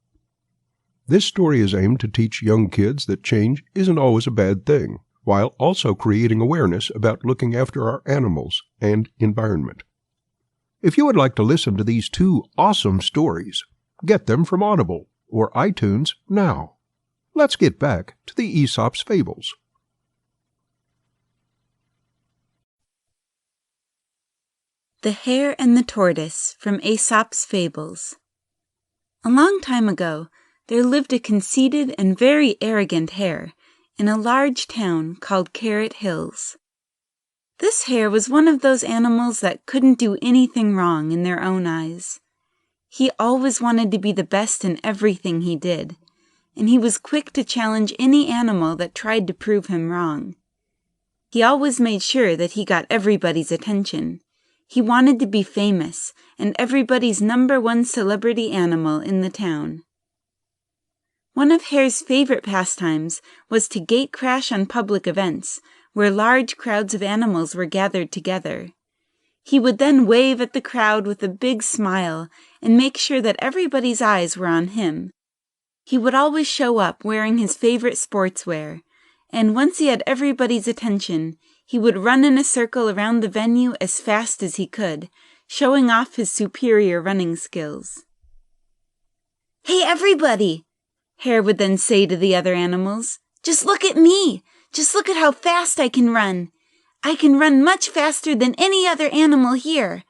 This story is aimed to teach young kids that change isn't always a bad thing, while also creating awareness about looking after our animals and environment. If you would like to listen to these 2 awesome stories, get them from Audible or iTunes now. Let's get back to the Aesop's Fables. The Hare and the Tortoise from Aesop's Fables. A long time ago, there lived a conceited and very arrogant hare in a large town called Carrot Hills. This hare was one of those animals that couldn't do anything wrong in their own eyes. He always wanted to be the best in everything he did, and he was quick to challenge any animal that tried to prove him wrong. He always made sure that he got everybody's attention. He wanted to be famous and everybody's #1 celebrity animal in the town. One of Hare's favorite pastimes was to gate crash on public events where large crowds of animals were gathered together. He would then wave at the crowd with a big smile and make sure that everybody's eyes were on him. He would always show up wearing his favorite sportswear, and once he had everybody's attention, he would run in a circle around the venue as fast as he could, showing off his superior running skills. "Hey, everybody!" Hare would then say to the other animals. "Just look at me! Just look at how fast I can run! I can run much faster than any other animal here.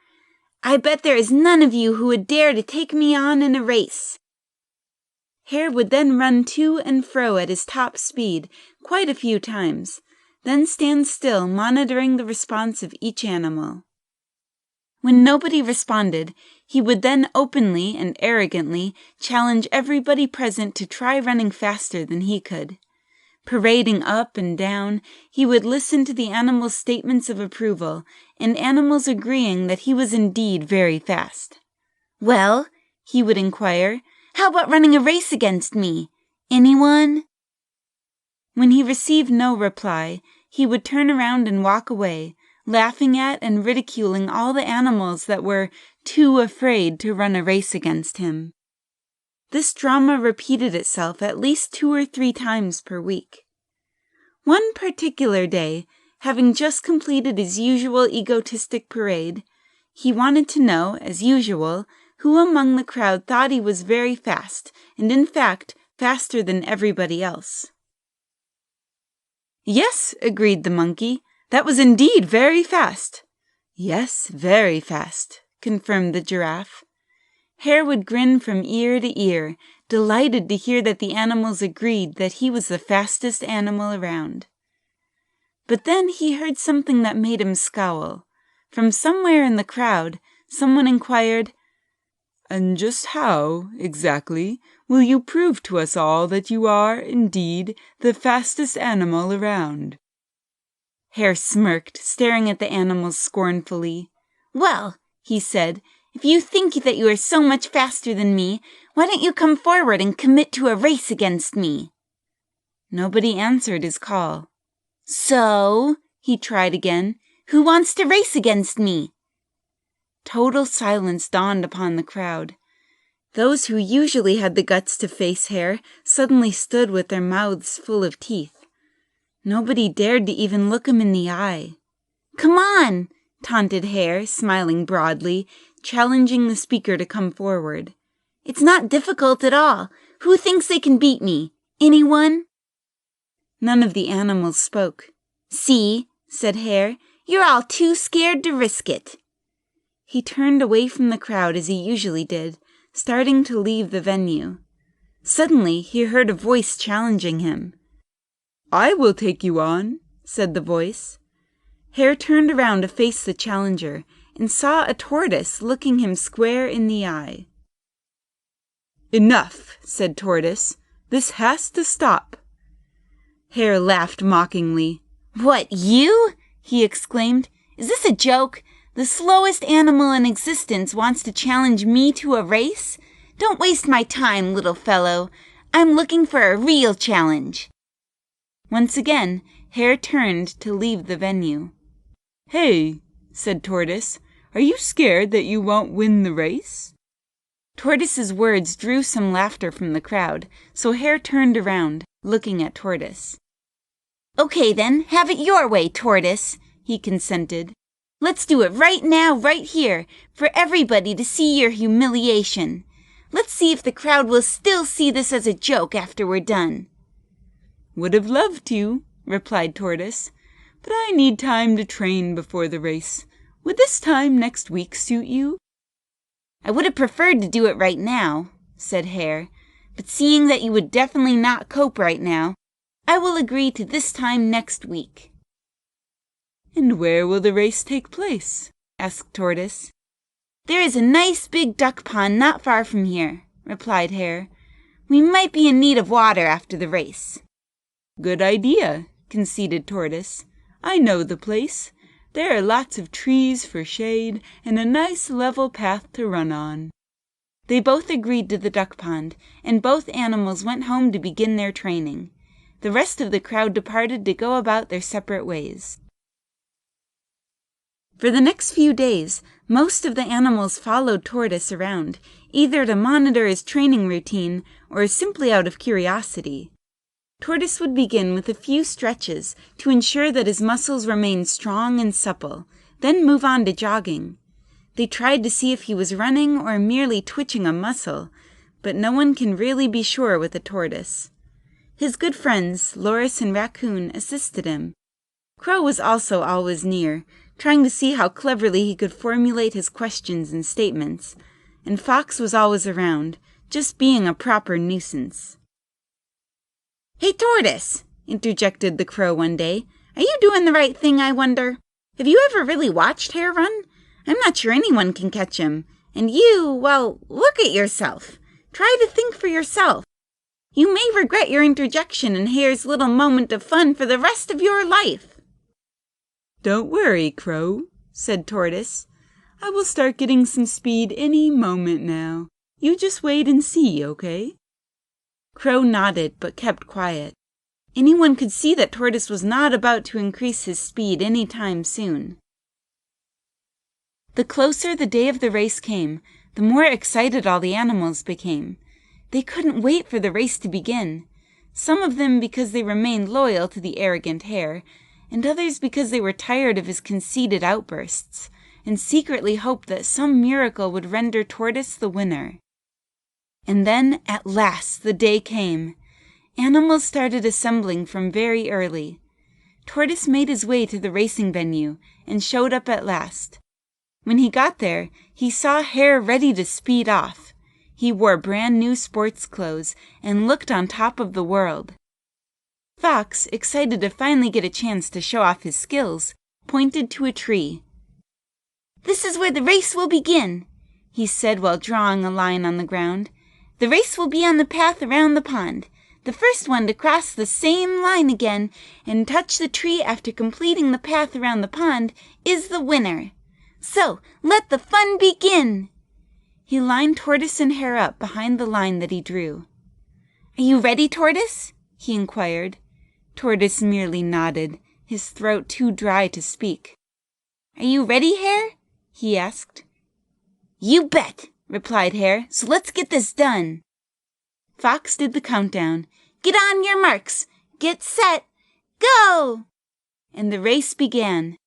I bet there is none of you who would dare to take me on in a race." Hare would then run to and fro at his top speed quite a few times, then stand still monitoring the response of each animal. When nobody responded, he would then openly and arrogantly challenge everybody present to try running faster than he could. Parading up and down, he would listen to the animals' statements of approval, and animals agreeing that he was indeed very fast. "Well," he would inquire, "how about running a race against me? Anyone?" When he received no reply, he would turn around and walk away, laughing at and ridiculing all the animals that were too afraid to run a race against him. This drama repeated itself at least 2 or 3 times per week. One particular day, having just completed his usual egotistic parade, he wanted to know, as usual, who among the crowd thought he was very fast, and in fact, faster than everybody else. "Yes," agreed the monkey, "that was indeed very fast." "Yes, very fast," confirmed the giraffe. Hare would grin from ear to ear, delighted to hear that the animals agreed that he was the fastest animal around. But then he heard something that made him scowl. From somewhere in the crowd, someone inquired, "And just how, exactly, will you prove to us all that you are, indeed, the fastest animal around?" Hare smirked, staring at the animals scornfully. "Well," he said, "if you think that you are so much faster than me, why don't you come forward and commit to a race against me?" Nobody answered his call. "So," he tried again, "who wants to race against me?" Total silence dawned upon the crowd. Those who usually had the guts to face Hare suddenly stood with their mouths full of teeth. Nobody dared to even look him in the eye. "Come on!" taunted Hare, smiling broadly, challenging the speaker to come forward. "It's not difficult at all. Who thinks they can beat me? Anyone?" None of the animals spoke. "See," said Hare, "you're all too scared to risk it." He turned away from the crowd as he usually did, starting to leave the venue. Suddenly he heard a voice challenging him. "I will take you on," said the voice. Hare turned around to face the challenger and saw a tortoise looking him square in the eye. "Enough," said Tortoise. "This has to stop." Hare laughed mockingly. "What, you?" he exclaimed. "Is this a joke? The slowest animal in existence wants to challenge me to a race? Don't waste my time, little fellow. I'm looking for a real challenge." Once again, Hare turned to leave the venue. "Hey," said Tortoise, "are you scared that you won't win the race?" Tortoise's words drew some laughter from the crowd, so Hare turned around, looking at Tortoise. "Okay then, have it your way, Tortoise," he consented. "Let's do it right now, right here, for everybody to see your humiliation. Let's see if the crowd will still see this as a joke after we're done." "Would have loved to," replied Tortoise, "but I need time to train before the race. Would this time next week suit you?" "I would have preferred to do it right now," said Hare, "but seeing that you would definitely not cope right now, I will agree to this time next week." "And where will the race take place?" asked Tortoise. "There is a nice big duck pond not far from here," replied Hare. "We might be in need of water after the race." "Good idea," conceded Tortoise. "I know the place. There are lots of trees for shade and a nice level path to run on." They both agreed to the duck pond, and both animals went home to begin their training. The rest of the crowd departed to go about their separate ways. For the next few days, most of the animals followed Tortoise around, either to monitor his training routine or simply out of curiosity. Tortoise would begin with a few stretches to ensure that his muscles remained strong and supple, then move on to jogging. They tried to see if he was running or merely twitching a muscle, but no one can really be sure with a tortoise. His good friends, Loris and Raccoon, assisted him. Crow was also always near, trying to see how cleverly he could formulate his questions and statements, and Fox was always around, just being a proper nuisance. "Hey, Tortoise," interjected the Crow one day, "are you doing the right thing, I wonder? Have you ever really watched Hare run? I'm not sure anyone can catch him, and you, well, look at yourself. Try to think for yourself. You may regret your interjection in Hare's little moment of fun for the rest of your life." "Don't worry, Crow," said Tortoise. "I will start getting some speed any moment now. You just wait and see, okay?" Crow nodded, but kept quiet. Anyone could see that Tortoise was not about to increase his speed any time soon. The closer the day of the race came, the more excited all the animals became. They couldn't wait for the race to begin, some of them because they remained loyal to the arrogant Hare, and others because they were tired of his conceited outbursts, and secretly hoped that some miracle would render Tortoise the winner. And then, at last, the day came. Animals started assembling from very early. Tortoise made his way to the racing venue and showed up at last. When he got there, he saw Hare ready to speed off. He wore brand new sports clothes and looked on top of the world. Fox, excited to finally get a chance to show off his skills, pointed to a tree. "This is where the race will begin," he said while drawing a line on the ground. "The race will be on the path around the pond. The first one to cross the same line again and touch the tree after completing the path around the pond is the winner. So, let the fun begin." He lined Tortoise and Hare up behind the line that he drew. "Are you ready, Tortoise?" he inquired. Tortoise merely nodded, his throat too dry to speak. "Are you ready, Hare?" he asked. "You bet," replied Hare, "so let's get this done." Fox did the countdown. "Get on your marks, get set, go!" And the race began.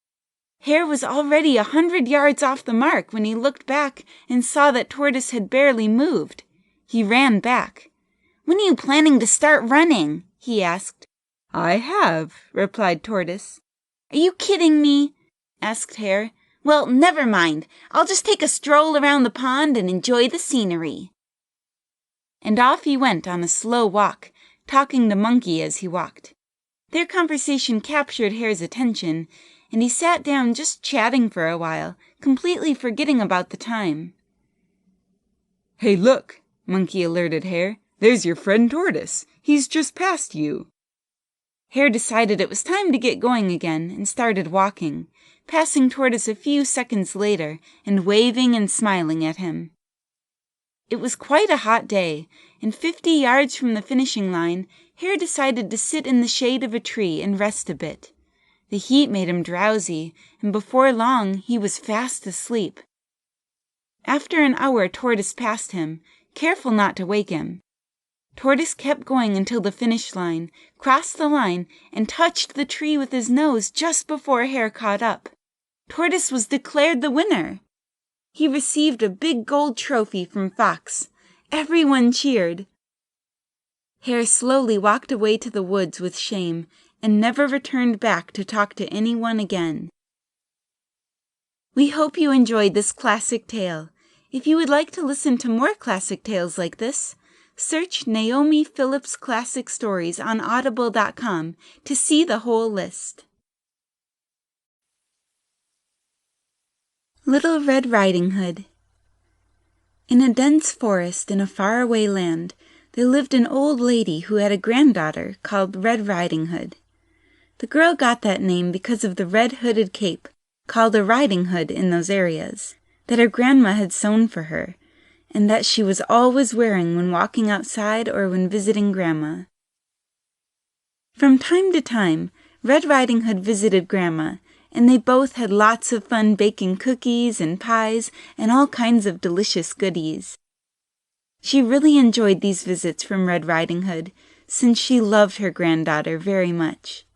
Hare was already 100 yards off the mark when he looked back and saw that Tortoise had barely moved. He ran back. "When are you planning to start running?" he asked. "I have," replied Tortoise. "Are you kidding me?" asked Hare. "Well, never mind. I'll just take a stroll around the pond and enjoy the scenery." And off he went on a slow walk, talking to Monkey as he walked. Their conversation captured Hare's attention, and he sat down just chatting for a while, completely forgetting about the time. "Hey, look," Monkey alerted Hare. "There's your friend Tortoise. He's just past you." Hare decided it was time to get going again and started walking, passing Tortoise a few seconds later and waving and smiling at him. It was quite a hot day, and 50 yards from the finishing line, Hare decided to sit in the shade of a tree and rest a bit. The heat made him drowsy, and before long he was fast asleep. After an hour, Tortoise passed him, careful not to wake him. Tortoise kept going until the finish line, crossed the line, and touched the tree with his nose just before Hare caught up. Tortoise was declared the winner. He received a big gold trophy from Fox. Everyone cheered. Hare slowly walked away to the woods with shame and never returned back to talk to anyone again. We hope you enjoyed this classic tale. If you would like to listen to more classic tales like this, search Naomi Phillips Classic Stories on audible.com to see the whole list. Little Red Riding Hood. In a dense forest in a faraway land, there lived an old lady who had a granddaughter called Red Riding Hood. The girl got that name because of the red hooded cape, called a riding hood in those areas, that her grandma had sewn for her, and that she was always wearing when walking outside or when visiting Grandma. From time to time, Red Riding Hood visited Grandma, and they both had lots of fun baking cookies and pies and all kinds of delicious goodies. She really enjoyed these visits from Red Riding Hood, since she loved her granddaughter very much.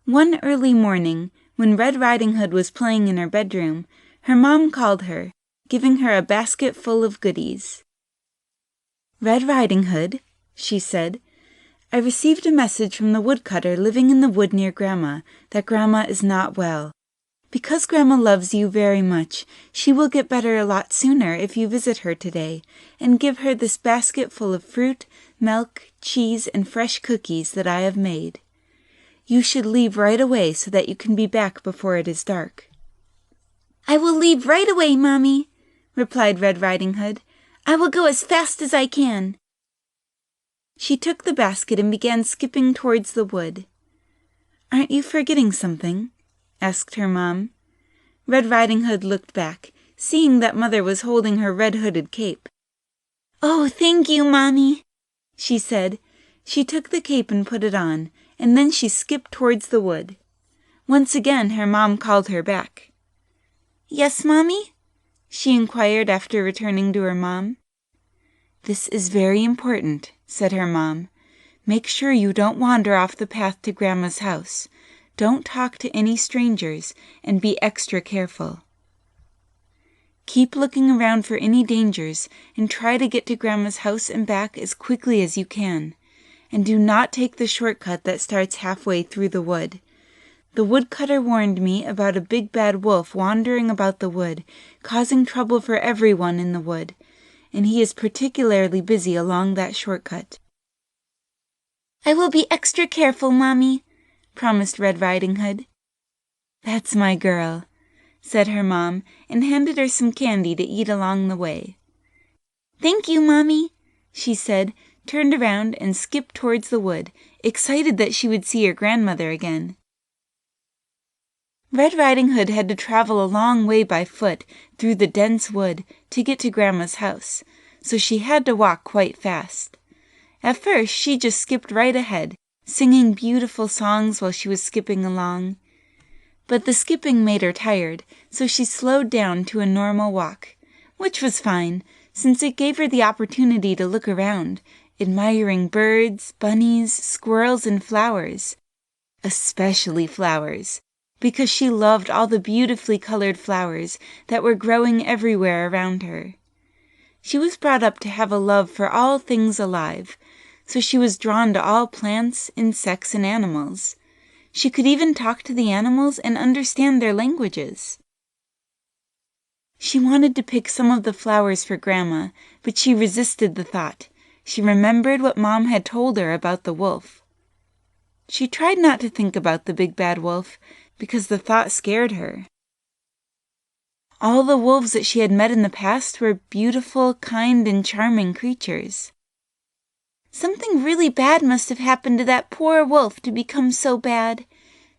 One early morning, when Red Riding Hood was playing in her bedroom, her mom called her, giving her a basket full of goodies. "Red Riding Hood," she said, "I received a message from the woodcutter living in the wood near Grandma that Grandma is not well. Because Grandma loves you very much, she will get better a lot sooner if you visit her today, and give her this basket full of fruit, milk, cheese, and fresh cookies that I have made. You should leave right away so that you can be back before it is dark." "I will leave right away, Mommy," replied Red Riding Hood. "I will go as fast as I can." She took the basket and began skipping towards the wood. "Aren't you forgetting something?" asked her mom. Red Riding Hood looked back, seeing that Mother was holding her red-hooded cape. "Oh, thank you, Mommy," she said. She took the cape and put it on, and then she skipped towards the wood. Once again her mom called her back. "Yes, Mommy?" she inquired after returning to her mom. "This is very important," said her mom. "Make sure you don't wander off the path to Grandma's house. Don't talk to any strangers, and be extra careful. Keep looking around for any dangers, and try to get to Grandma's house and back as quickly as you can. And do not take the shortcut that starts halfway through the wood. The woodcutter warned me about a big bad wolf wandering about the wood, causing trouble for everyone in the wood, and he is particularly busy along that shortcut." "I will be extra careful, Mommy," promised Red Riding Hood. "That's my girl," said her mom, and handed her some candy to eat along the way. "Thank you, Mommy," she said, turned around and skipped towards the wood, excited that she would see her grandmother again. Red Riding Hood had to travel a long way by foot through the dense wood to get to Grandma's house, so she had to walk quite fast. At first she just skipped right ahead, singing beautiful songs while she was skipping along. But the skipping made her tired, so she slowed down to a normal walk, which was fine, since it gave her the opportunity to look around, admiring birds, bunnies, squirrels, and flowers. Especially flowers, because she loved all the beautifully colored flowers that were growing everywhere around her. She was brought up to have a love for all things alive, so she was drawn to all plants, insects, and animals. She could even talk to the animals and understand their languages. She wanted to pick some of the flowers for Grandma, but she resisted the thought. She remembered what Mom had told her about the wolf. She tried not to think about the big bad wolf, because the thought scared her. All the wolves that she had met in the past were beautiful, kind, and charming creatures. Something really bad must have happened to that poor wolf to become so bad,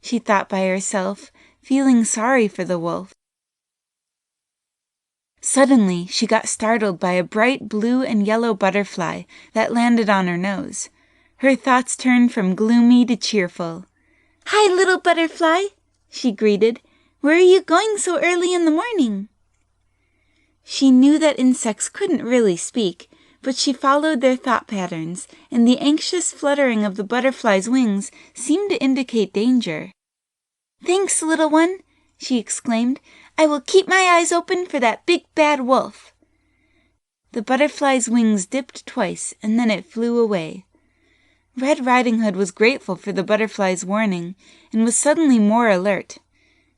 she thought by herself, feeling sorry for the wolf. Suddenly, she got startled by a bright blue and yellow butterfly that landed on her nose. Her thoughts turned from gloomy to cheerful. "Hi, little butterfly," she greeted. "Where are you going so early in the morning?" She knew that insects couldn't really speak, but she followed their thought patterns, and the anxious fluttering of the butterfly's wings seemed to indicate danger. "Thanks, little one," she exclaimed. "I will keep my eyes open for that big bad wolf." The butterfly's wings dipped twice, and then it flew away. Red Riding Hood was grateful for the butterfly's warning, and was suddenly more alert.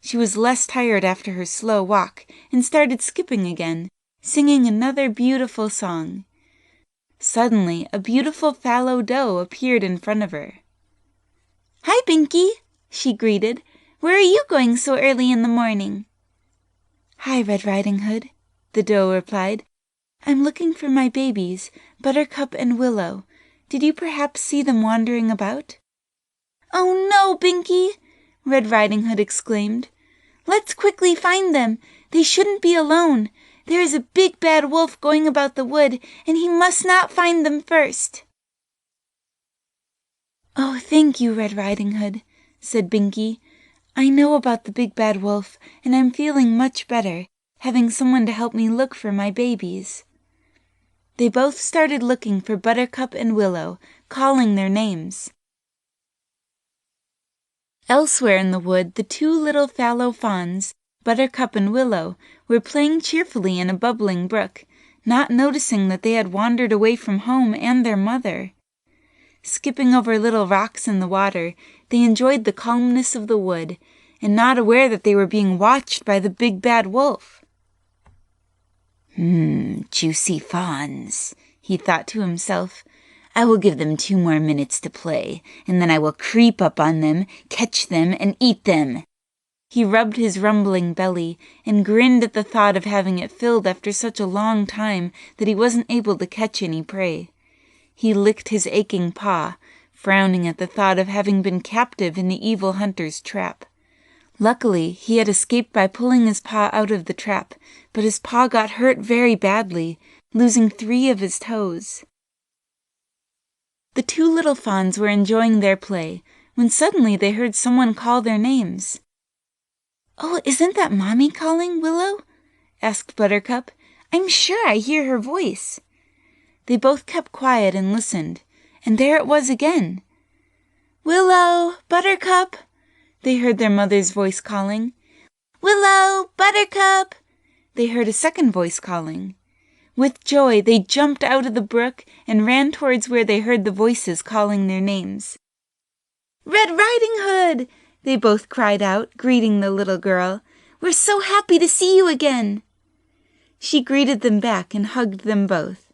She was less tired after her slow walk, and started skipping again, singing another beautiful song. Suddenly, a beautiful fallow doe appeared in front of her. "Hi, Binky," she greeted. "Where are you going so early in the morning?" "Hi, Red Riding Hood," the doe replied. "I'm looking for my babies, Buttercup and Willow. Did you perhaps see them wandering about?" "Oh no, Binky!" Red Riding Hood exclaimed. "Let's quickly find them. They shouldn't be alone. There is a big bad wolf going about the wood, and he must not find them first." "Oh, thank you, Red Riding Hood," said Binky. "I know about the big bad wolf, and I'm feeling much better, having someone to help me look for my babies." They both started looking for Buttercup and Willow, calling their names. Elsewhere in the wood, the two little fallow fawns, Buttercup and Willow, were playing cheerfully in a bubbling brook, not noticing that they had wandered away from home and their mother. Skipping over little rocks in the water, they enjoyed the calmness of the wood, and not aware that they were being watched by the big bad wolf. Juicy fawns," he thought to himself. "I will give them 2 more minutes to play, and then I will creep up on them, catch them, and eat them." He rubbed his rumbling belly, and grinned at the thought of having it filled after such a long time that he wasn't able to catch any prey. He licked his aching paw, frowning at the thought of having been captive in the evil hunter's trap. Luckily, he had escaped by pulling his paw out of the trap, but his paw got hurt very badly, losing 3 of his toes. The 2 little fawns were enjoying their play, when suddenly they heard someone call their names. "Oh, isn't that Mommy calling, Willow?" asked Buttercup. "I'm sure I hear her voice." They both kept quiet and listened, and there it was again. "Willow, Buttercup," they heard their mother's voice calling. "Willow, Buttercup," they heard a second voice calling. With joy, they jumped out of the brook and ran towards where they heard the voices calling their names. "Red Riding Hood!" they both cried out, greeting the little girl. "We're so happy to see you again." She greeted them back and hugged them both.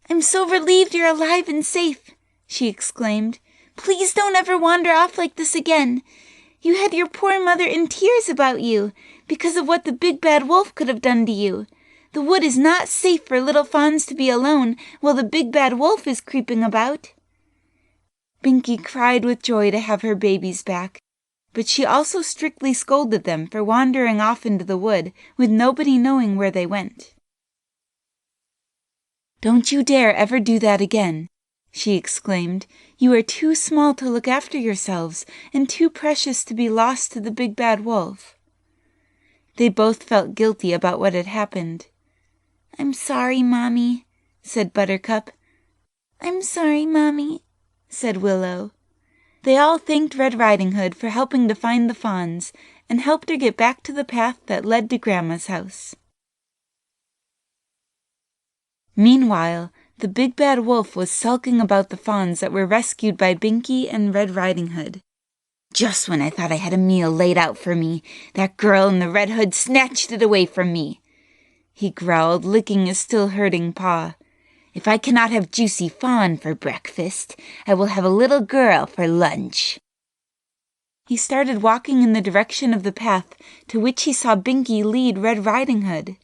"I'm so relieved you're alive and safe," she exclaimed. "Please don't ever wander off like this again. You had your poor mother in tears about you, because of what the big bad wolf could have done to you. The wood is not safe for little fawns to be alone while the big bad wolf is creeping about." Binky cried with joy to have her babies back, but she also strictly scolded them for wandering off into the wood with nobody knowing where they went. "Don't you dare ever do that again," she exclaimed. "You are too small to look after yourselves and too precious to be lost to the big bad wolf." They both felt guilty about what had happened. "I'm sorry, Mommy," said Buttercup. "I'm sorry, Mommy," said Willow. They all thanked Red Riding Hood for helping to find the fawns and helped her get back to the path that led to Grandma's house. Meanwhile, the big bad wolf was sulking about the fawns that were rescued by Binky and Red Riding Hood. "Just when I thought I had a meal laid out for me, that girl in the red hood snatched it away from me," he growled, licking his still hurting paw. "If I cannot have juicy fawn for breakfast, I will have a little girl for lunch." He started walking in the direction of the path to which he saw Binky lead Red Riding Hood.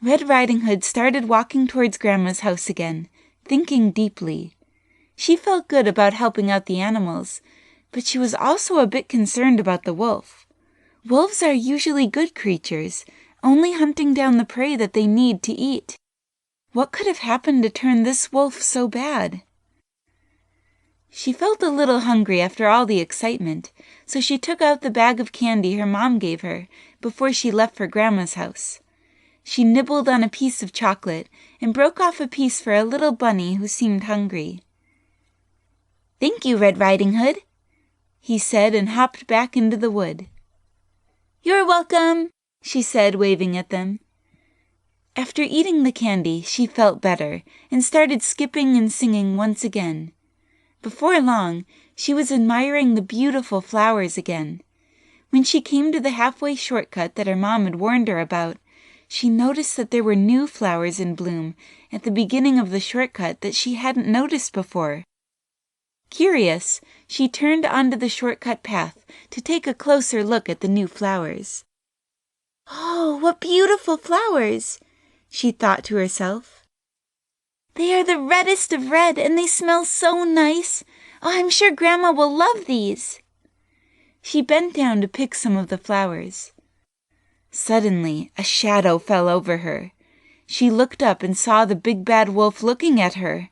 Red Riding Hood started walking towards Grandma's house again, thinking deeply. She felt good about helping out the animals, but she was also a bit concerned about the wolf. Wolves are usually good creatures, only hunting down the prey that they need to eat. What could have happened to turn this wolf so bad? She felt a little hungry after all the excitement, so she took out the bag of candy her mom gave her before she left for Grandma's house. She nibbled on a piece of chocolate and broke off a piece for a little bunny who seemed hungry. "Thank you, Red Riding Hood," he said, and hopped back into the wood. "You're welcome," she said, waving at them. After eating the candy, she felt better and started skipping and singing once again. Before long, she was admiring the beautiful flowers again. When she came to the halfway shortcut that her mom had warned her about, she noticed that there were new flowers in bloom at the beginning of the shortcut that she hadn't noticed before. Curious, she turned onto the shortcut path to take a closer look at the new flowers. "Oh, what beautiful flowers!" she thought to herself. "They are the reddest of red, and they smell so nice. Oh, I'm sure Grandma will love these." She bent down to pick some of the flowers. Suddenly, a shadow fell over her. She looked up and saw the big bad wolf looking at her.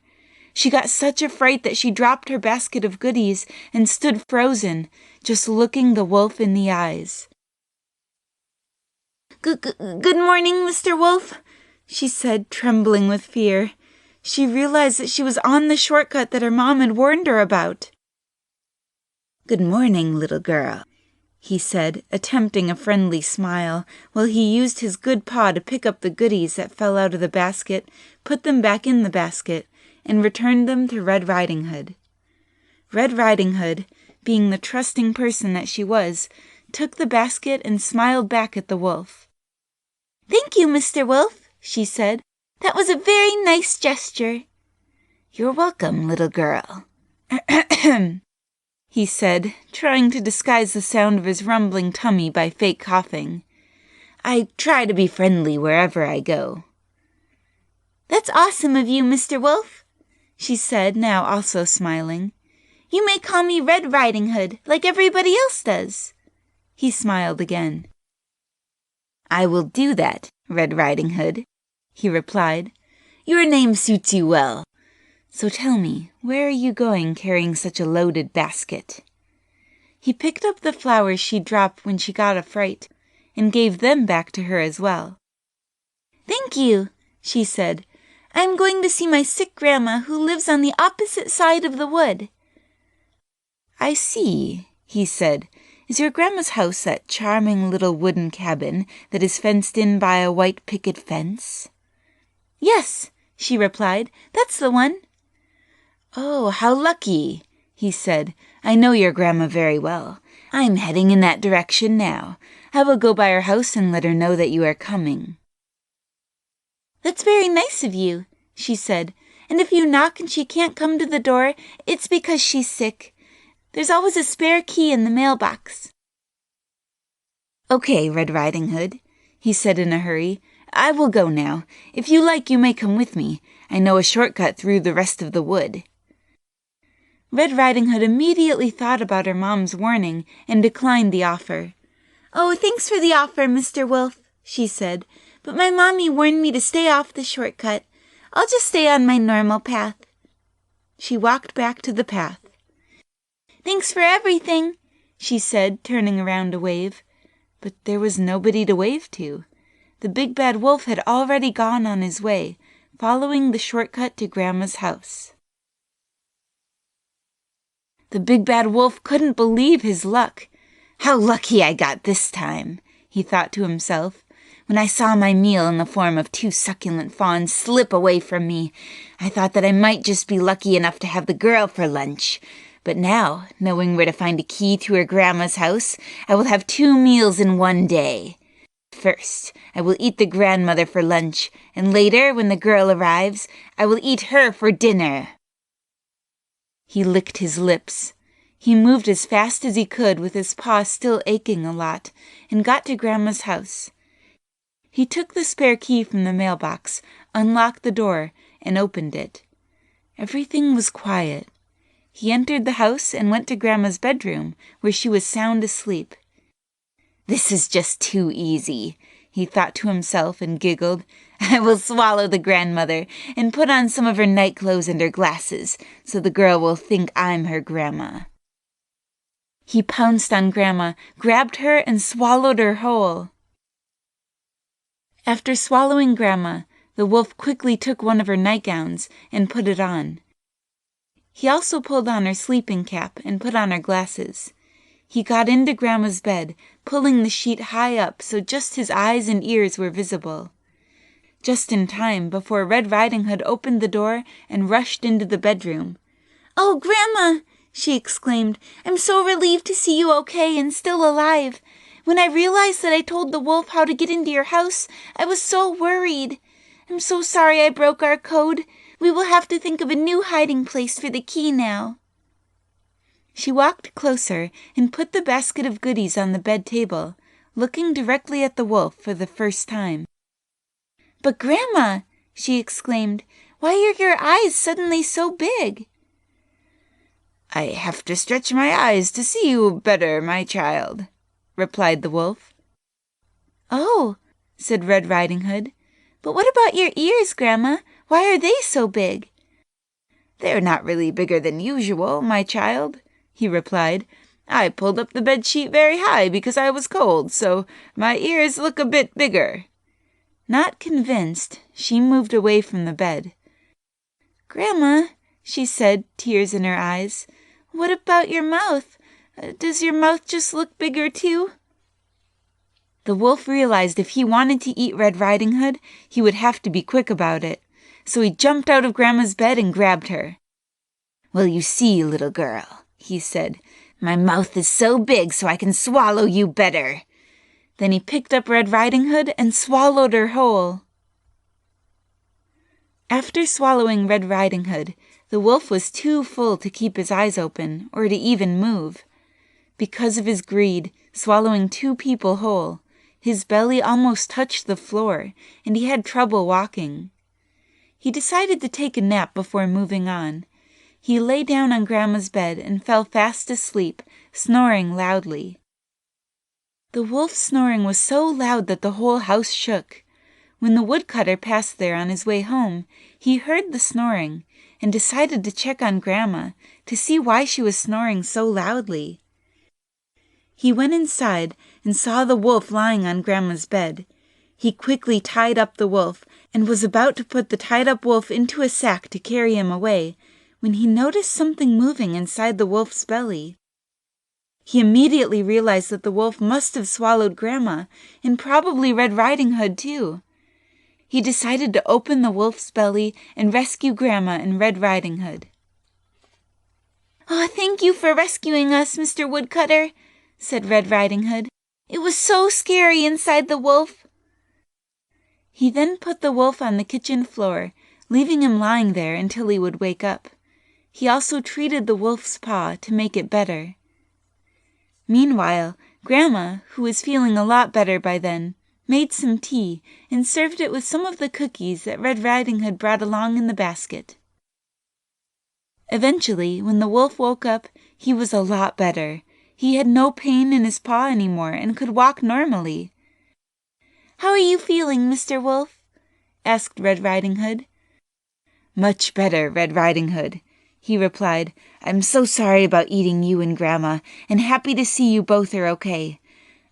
She got such a fright that she dropped her basket of goodies and stood frozen, just looking the wolf in the eyes. Good morning, Mr. Wolf," she said, trembling with fear. She realized that she was on the shortcut that her mom had warned her about. "Good morning, little girl," he said, attempting a friendly smile, while he used his good paw to pick up the goodies that fell out of the basket, put them back in the basket, and returned them to Red Riding Hood. Red Riding Hood, being the trusting person that she was, took the basket and smiled back at the wolf. "Thank you, Mr. Wolf," she said. "That was a very nice gesture." "You're welcome, little girl," he said, trying to disguise the sound of his rumbling tummy by fake coughing. "I try to be friendly wherever I go." "That's awesome of you, Mr. Wolf," she said, now also smiling. "You may call me Red Riding Hood, like everybody else does." He smiled again. "I will do that, Red Riding Hood," he replied. "Your name suits you well. So tell me, where are you going carrying such a loaded basket?" He picked up the flowers she dropped when she got a fright, and gave them back to her as well. "Thank you," she said. "I am going to see my sick grandma who lives on the opposite side of the wood." "I see," he said. "Is your grandma's house that charming little wooden cabin that is fenced in by a white picket fence?" "Yes," she replied. "That's the one." "Oh, how lucky," he said. "I know your grandma very well. I'm heading in that direction now. I will go by her house and let her know that you are coming." "That's very nice of you," she said. "And if you knock and she can't come to the door, it's because she's sick. There's always a spare key in the mailbox." "Okay, Red Riding Hood," he said in a hurry. "I will go now. If you like, you may come with me. I know a shortcut through the rest of the wood." Red Riding Hood immediately thought about her mom's warning and declined the offer. "Oh, thanks for the offer, Mr. Wolf," she said, "but my mommy warned me to stay off the shortcut. I'll just stay on my normal path." She walked back to the path. "Thanks for everything," she said, turning around to wave. But there was nobody to wave to. The big bad wolf had already gone on his way, following the shortcut to Grandma's house. The big bad wolf couldn't believe his luck. "How lucky I got this time," he thought to himself. "When I saw my meal in the form of 2 succulent fawns slip away from me, I thought that I might just be lucky enough to have the girl for lunch. But now, knowing where to find a key to her grandma's house, I will have 2 meals in one day. First, I will eat the grandmother for lunch, and later, when the girl arrives, I will eat her for dinner." He licked his lips. He moved as fast as he could with his paw still aching a lot, and got to Grandma's house. He took the spare key from the mailbox, unlocked the door, and opened it. Everything was quiet. He entered the house and went to Grandma's bedroom, where she was sound asleep. "This is just too easy," he thought to himself and giggled. "I will swallow the grandmother and put on some of her night clothes and her glasses, so the girl will think I'm her grandma." He pounced on Grandma, grabbed her, and swallowed her whole. After swallowing Grandma, the wolf quickly took one of her nightgowns and put it on. He also pulled on her sleeping cap and put on her glasses. He got into Grandma's bed, pulling the sheet high up so just his eyes and ears were visible. Just in time before Red Riding Hood opened the door and rushed into the bedroom. "Oh, Grandma!" she exclaimed. "I'm so relieved to see you okay and still alive. When I realized that I told the wolf how to get into your house, I was so worried. I'm so sorry I broke our code. We will have to think of a new hiding place for the key now." She walked closer and put the basket of goodies on the bed table, looking directly at the wolf for the first time. "But Grandma," she exclaimed, "why are your eyes suddenly so big?" "I have to stretch my eyes to see you better, my child," replied the wolf. "Oh," said Red Riding Hood. "But what about your ears, Grandma? Why are they so big?" "They're not really bigger than usual, my child," he replied. "I pulled up the bedsheet very high because I was cold, so my ears look a bit bigger." Not convinced, she moved away from the bed. "Grandma," she said, tears in her eyes, "what about your mouth? Does your mouth just look bigger too?" The wolf realized if he wanted to eat Red Riding Hood, he would have to be quick about it. So he jumped out of Grandma's bed and grabbed her. "Well, you see, little girl," he said, "my mouth is so big so I can swallow you better." Then he picked up Red Riding Hood and swallowed her whole. After swallowing Red Riding Hood, the wolf was too full to keep his eyes open or to even move. Because of his greed, swallowing 2 people whole, his belly almost touched the floor, and he had trouble walking. He decided to take a nap before moving on. He lay down on Grandma's bed and fell fast asleep, snoring loudly. The wolf's snoring was so loud that the whole house shook. When the woodcutter passed there on his way home, he heard the snoring and decided to check on Grandma to see why she was snoring so loudly. He went inside and saw the wolf lying on Grandma's bed. He quickly tied up the wolf and was about to put the tied-up wolf into a sack to carry him away when he noticed something moving inside the wolf's belly. He immediately realized that the wolf must have swallowed Grandma, and probably Red Riding Hood too. He decided to open the wolf's belly and rescue Grandma and Red Riding Hood. "Oh, thank you for rescuing us, Mr. Woodcutter," said Red Riding Hood. "It was so scary inside the wolf." He then put the wolf on the kitchen floor, leaving him lying there until he would wake up. He also treated the wolf's paw to make it better. Meanwhile, Grandma, who was feeling a lot better by then, made some tea and served it with some of the cookies that Red Riding Hood brought along in the basket. Eventually, when the wolf woke up, he was a lot better. He had no pain in his paw anymore and could walk normally. "How are you feeling, Mr. Wolf?" asked Red Riding Hood. "Much better, Red Riding Hood," he replied. "I'm so sorry about eating you and Grandma, and happy to see you both are okay.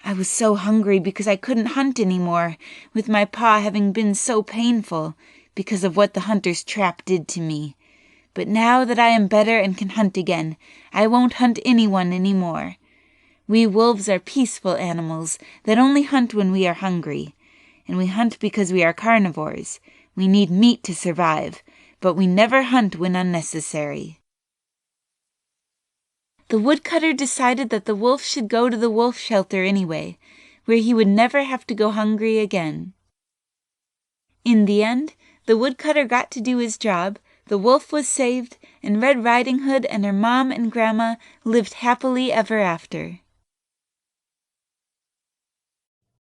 I was so hungry because I couldn't hunt anymore, with my paw having been so painful because of what the hunter's trap did to me. But now that I am better and can hunt again, I won't hunt anyone anymore. We wolves are peaceful animals that only hunt when we are hungry, and we hunt because we are carnivores. We need meat to survive, but we never hunt when unnecessary." The woodcutter decided that the wolf should go to the wolf shelter anyway, where he would never have to go hungry again. In the end, the woodcutter got to do his job, the wolf was saved, and Red Riding Hood and her mom and Grandma lived happily ever after.